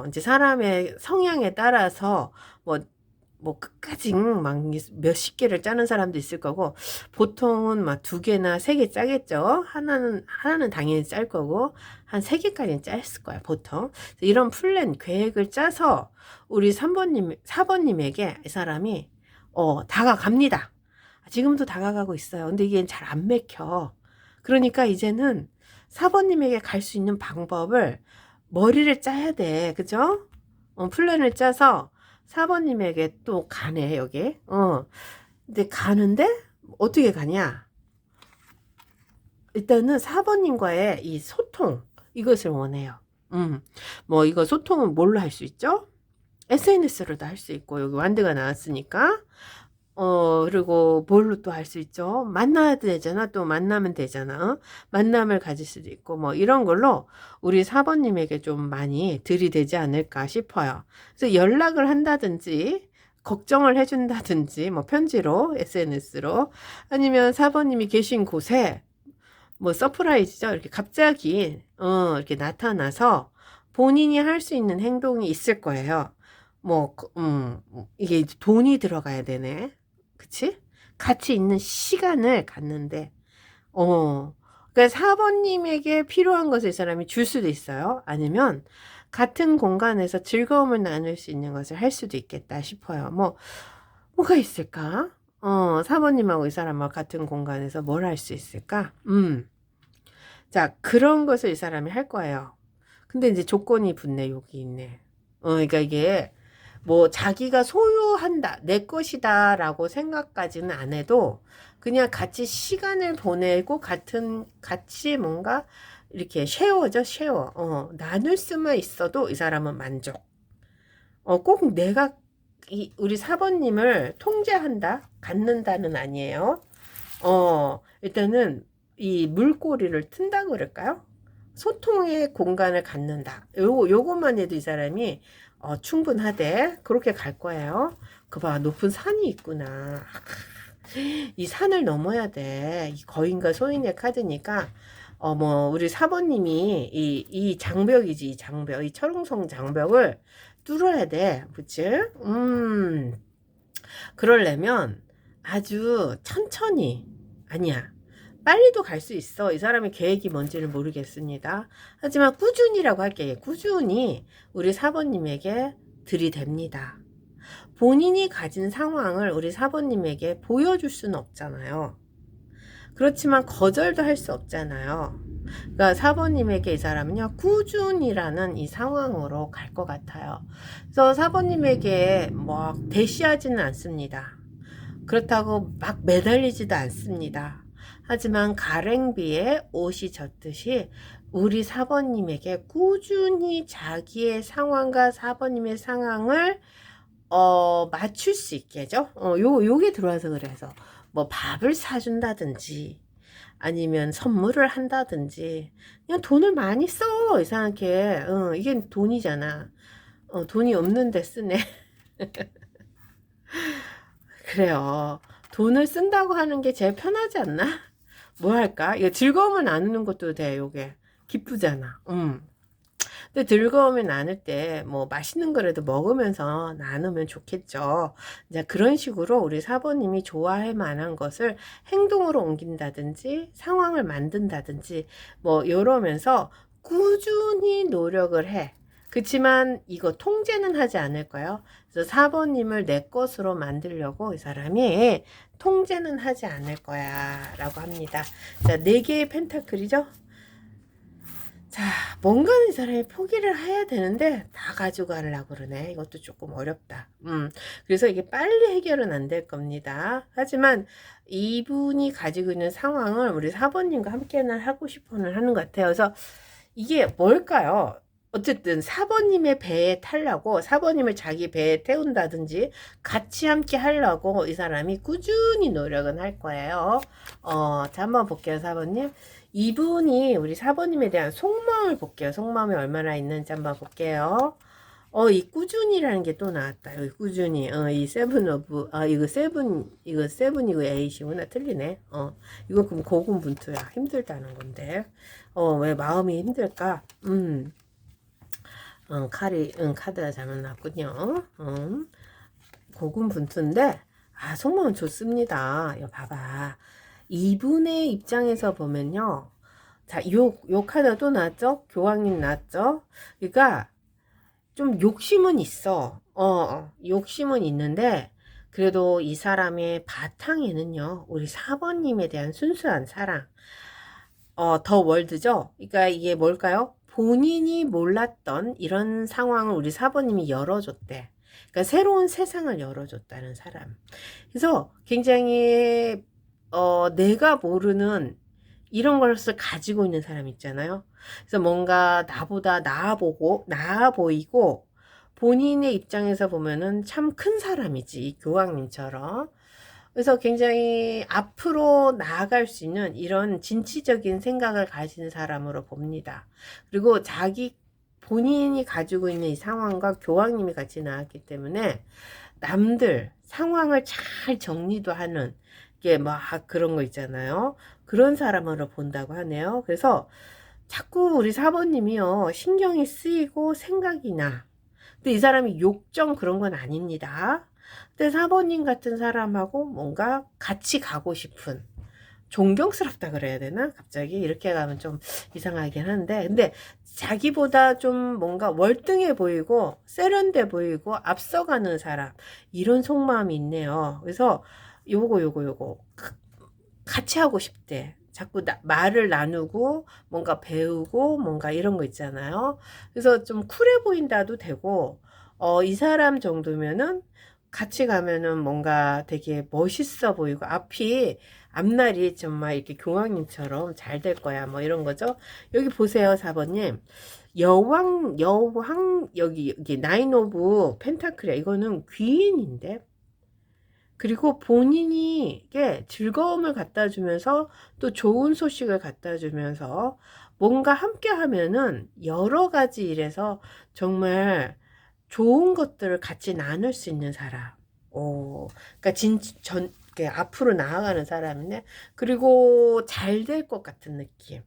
S1: 이제 사람의 성향에 따라서 뭐 끝까지 막 몇십 개를 짜는 사람도 있을 거고, 보통은 막 2개나 3개 짜겠죠. 하나는 당연히 짤 거고, 한 3개까지는 짰을 거야, 보통. 이런 플랜, 계획을 짜서 우리 4번님에게 이 사람이, 다가갑니다. 지금도 다가가고 있어요. 근데 이게 잘 안 맥혀. 그러니까 이제는 4번님에게 갈 수 있는 방법을 머리를 짜야 돼. 그죠? 플랜을 짜서 4번님에게 또 가네, 여기. 근데 가는데, 어떻게 가냐? 일단은 4번님과의 이 소통, 이것을 원해요. 뭐, 이거 소통은 뭘로 할 수 있죠? SNS로도 할 수 있고, 여기 완드가 나왔으니까. 그리고 뭘로 또 할 수 있죠? 만나야 되잖아. 또 만나면 되잖아. 만남을 가질 수도 있고, 뭐, 이런 걸로 우리 4번님에게 좀 많이 들이대지 않을까 싶어요. 그래서 연락을 한다든지, 걱정을 해준다든지, 뭐, 편지로, SNS로, 아니면 4번님이 계신 곳에, 뭐, 서프라이즈죠. 이렇게 갑자기, 이렇게 나타나서 본인이 할 수 있는 행동이 있을 거예요. 뭐, 이게 돈이 들어가야 되네. 그치? 같이 있는 시간을 갖는데, 그러니까 4번님에게 필요한 것을 이 사람이 줄 수도 있어요. 아니면 같은 공간에서 즐거움을 나눌 수 있는 것을 할 수도 있겠다 싶어요. 뭐가 있을까? 4번님하고 이 사람하고 같은 공간에서 뭘 할 수 있을까? 자, 그런 것을 이 사람이 할 거예요. 근데 이제 조건이 붙네, 여기 있네. 그러니까 이게, 뭐 자기가 소유한다, 내 것이다 라고 생각까지는 안 해도 그냥 같이 시간을 보내고 같이 뭔가 이렇게 쉐어. 나눌 수만 있어도 이 사람은 만족. 꼭 내가 우리 4번님을 통제한다, 갖는다는 아니에요. 일단은 이 물꼬리를 튼다 그럴까요? 소통의 공간을 갖는다. 요것만 해도 이 사람이 충분하대. 그렇게 갈 거예요. 봐, 높은 산이 있구나. 이 산을 넘어야 돼. 이 거인과 소인의 카드니까, 뭐, 우리 4번님이 이 장벽이지, 이 장벽. 이 철옹성 장벽을 뚫어야 돼. 그치? 그러려면 아주 천천히, 아니야. 빨리도 갈 수 있어. 이 사람의 계획이 뭔지를 모르겠습니다. 하지만 꾸준히라고 할게요. 꾸준히 우리 4번님에게 들이댑니다. 본인이 가진 상황을 우리 4번님에게 보여줄 수는 없잖아요. 그렇지만 거절도 할 수 없잖아요. 그러니까 4번님에게 이 사람은요, 꾸준히라는 이 상황으로 갈 것 같아요. 그래서 4번님에게 뭐 대시하지는 않습니다. 그렇다고 막 매달리지도 않습니다. 하지만 가랭비에 옷이 젖듯이 우리 4번님에게 꾸준히 자기의 상황과 4번님의 상황을 맞출 수 있게죠. 요게 들어와서 그래서 뭐 밥을 사준다든지 아니면 선물을 한다든지 그냥 돈을 많이 써 이상하게. 이게 돈이잖아. 돈이 없는데 쓰네. 그래요. 돈을 쓴다고 하는 게 제일 편하지 않나? 뭐 할까? 이거 즐거움을 나누는 것도 돼, 요게. 기쁘잖아. 근데 즐거움을 나눌 때, 뭐, 맛있는 거라도 먹으면서 나누면 좋겠죠. 이제 그런 식으로 우리 4번님이 좋아할 만한 것을 행동으로 옮긴다든지, 상황을 만든다든지, 뭐, 이러면서 꾸준히 노력을 해. 그치만 이거 통제는 하지 않을 거예요. 그래서 4번님을 내 것으로 만들려고 이 사람이 통제는 하지 않을 거야 라고 합니다. 자, 4개의 펜타클이죠. 자, 뭔가는 이 사람이 포기를 해야 되는데 다 가져가려고 그러네. 이것도 조금 어렵다. 그래서 이게 빨리 해결은 안 될 겁니다. 하지만 이분이 가지고 있는 상황을 우리 사번님과 함께는 하고 싶어는 하는 것 같아요. 그래서 이게 뭘까요? 어쨌든 사번님의 배에 타려고, 사번님을 자기 배에 태운다든지 같이 함께 하려고 이 사람이 꾸준히 노력은 할 거예요. 자, 한번 볼게요, 사번님. 이분이 우리 사번님에 대한 속마음을 볼게요. 속마음이 얼마나 있는지 한번 볼게요. 이 꾸준히라는 게 또 나왔다. 여기 꾸준히. 이 세븐 오브, 이거 세븐이고 에잇이구나. 틀리네. 이거 그럼 고군분투야. 힘들다는 건데. 왜 마음이 힘들까? 카드가 잘못 나왔군요. 고군분투인데, 속마음 좋습니다. 이거 봐봐. 이분의 입장에서 보면요. 자, 요 카드 또 나왔죠? 교황님 나왔죠? 그러니까, 좀 욕심은 있어. 욕심은 있는데, 그래도 이 사람의 바탕에는요, 우리 4번님에 대한 순수한 사랑. 더 월드죠? 그러니까 이게 뭘까요? 본인이 몰랐던 이런 상황을 우리 4번님이 열어줬대. 그러니까 새로운 세상을 열어줬다는 사람. 그래서 굉장히, 내가 모르는 이런 것을 가지고 있는 사람 있잖아요. 그래서 뭔가 나보다 나아 보이고, 본인의 입장에서 보면은 참 큰 사람이지, 이 교황님처럼. 그래서 굉장히 앞으로 나아갈 수 있는 이런 진취적인 생각을 가진 사람으로 봅니다. 그리고 본인이 가지고 있는 이 상황과 교황님이 같이 나왔기 때문에 남들 상황을 잘 정리도 하는 게 막 그런 거 있잖아요. 그런 사람으로 본다고 하네요. 그래서 자꾸 우리 사모님이요, 신경이 쓰이고 생각이 나. 근데 이 사람이 욕정 그런 건 아닙니다. 근데 사모님 같은 사람하고 뭔가 같이 가고 싶은, 존경스럽다 그래야 되나? 갑자기 이렇게 가면 좀 이상하긴 한데, 근데 자기보다 좀 뭔가 월등해 보이고 세련돼 보이고 앞서가는 사람, 이런 속마음이 있네요. 그래서 요거 같이 하고 싶대. 자꾸 말을 나누고 뭔가 배우고 뭔가 이런 거 있잖아요. 그래서 좀 쿨해 보인다도 되고, 이 사람 정도면은 같이 가면은 뭔가 되게 멋있어 보이고 앞날이 정말 이렇게 교황님처럼 잘 될 거야. 뭐 이런 거죠. 여기 보세요, 4번님. 여기 나인 오브 펜타클이야. 이거는 귀인인데. 그리고 본인이게 즐거움을 갖다 주면서 또 좋은 소식을 갖다 주면서 뭔가 함께 하면은 여러 가지 일에서 정말 좋은 것들을 같이 나눌 수 있는 사람. 그러니까 앞으로 나아가는 사람이네. 그리고 잘 될 것 같은 느낌.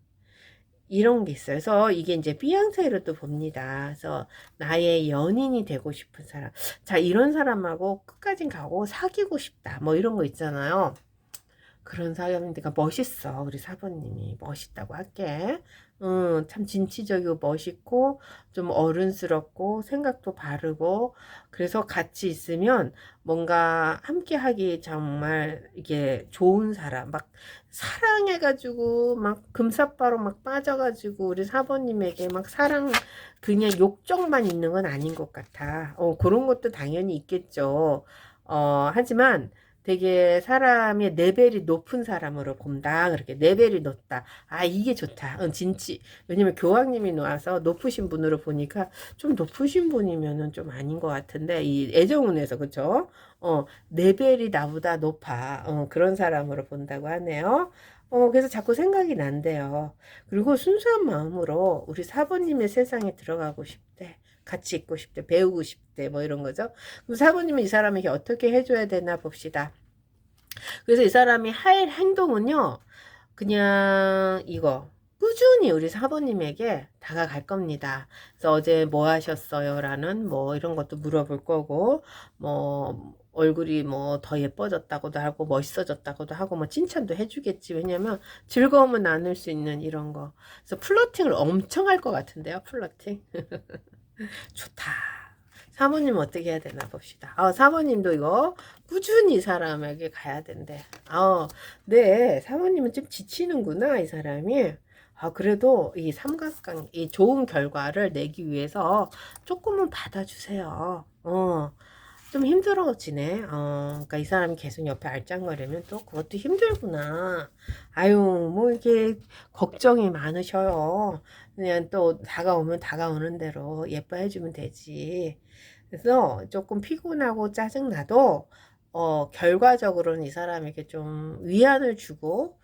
S1: 이런 게 있어요. 그래서 이게 이제 삐양새로 또 봅니다. 그래서 나의 연인이 되고 싶은 사람. 자, 이런 사람하고 끝까지 가고 사귀고 싶다. 뭐 이런 거 있잖아요. 그런 사람인데가 멋있어. 우리 사부님이 멋있다고 할게. 참 진취적이고 멋있고 좀 어른스럽고 생각도 바르고, 그래서 같이 있으면 뭔가 함께 하기 정말 이게 좋은 사람, 막 사랑해가지고 막 금사빠로 막 빠져가지고 우리 사부님에게 막 사랑, 그냥 욕정만 있는 건 아닌 것 같아. 그런 것도 당연히 있겠죠. 하지만 되게 사람의 레벨이 높은 사람으로 본다. 그렇게 레벨이 높다. 이게 좋다. 진치. 왜냐면 교황님이 나와서 높으신 분으로 보니까 좀 높으신 분이면은 좀 아닌 것 같은데, 이 애정운에서, 그쵸? 레벨이 나보다 높아. 그런 사람으로 본다고 하네요. 그래서 자꾸 생각이 난대요. 그리고 순수한 마음으로 우리 사부님의 세상에 들어가고 싶대. 같이 있고 싶대, 배우고 싶대, 뭐 이런 거죠. 그럼 사부님은 이 사람에게 어떻게 해줘야 되나 봅시다. 그래서 이 사람이 할 행동은요, 그냥 이거 꾸준히 우리 사부님에게 다가갈 겁니다. 그래서 어제 뭐 하셨어요? 라는 뭐 이런 것도 물어볼 거고, 뭐 얼굴이 뭐 더 예뻐졌다고도 하고 멋있어졌다고도 하고 뭐 칭찬도 해주겠지. 왜냐면 즐거움을 나눌 수 있는 이런 거. 그래서 플러팅을 엄청 할 것 같은데요, 플러팅. 좋다. 사모님 어떻게 해야 되나 봅시다. 사모님도 이거 꾸준히 사람에게 가야 된대. 네, 사모님은 좀 지치는구나, 이 사람이. 그래도 이 삼각관, 이 좋은 결과를 내기 위해서 조금은 받아주세요. 좀 힘들어지네. 그러니까 이 사람이 계속 옆에 알짱거리면 또 그것도 힘들구나. 아유, 뭐 이게 걱정이 많으셔요. 그냥 또 다가오면 다가오는 대로 예뻐해주면 되지. 그래서 조금 피곤하고 짜증나도, 결과적으로는 이 사람에게 좀 위안을 주고,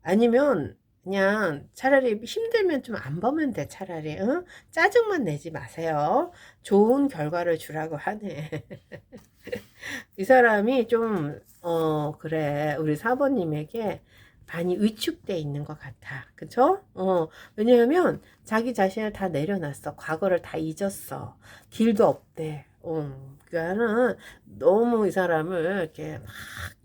S1: 아니면 그냥 차라리 힘들면 좀 안 보면 돼, 차라리. 응? 짜증만 내지 마세요. 좋은 결과를 주라고 하네. 이 사람이 좀, 그래. 우리 사모님에게 많이 위축돼 있는 것 같아. 그쵸? 왜냐하면 자기 자신을 다 내려놨어. 과거를 다 잊었어. 길도 없대. 그러니까는 너무 이 사람을 이렇게 막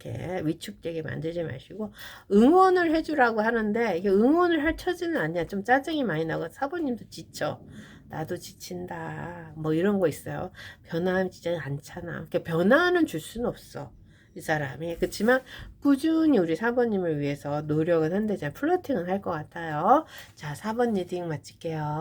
S1: 이렇게 위축되게 만들지 마시고 응원을 해주라고 하는데 이게 응원을 할 처지는 아니야. 좀 짜증이 많이 나고 사모님도 지쳐. 나도 지친다. 뭐 이런 거 있어요. 변화하지 않잖아. 이렇게 변화는 줄 수는 없어. 이 사람이. 그렇지만 꾸준히 우리 4번님을 위해서 노력은 한대잖아. 플러팅은 할 것 같아요. 자, 4번 리딩 마칠게요.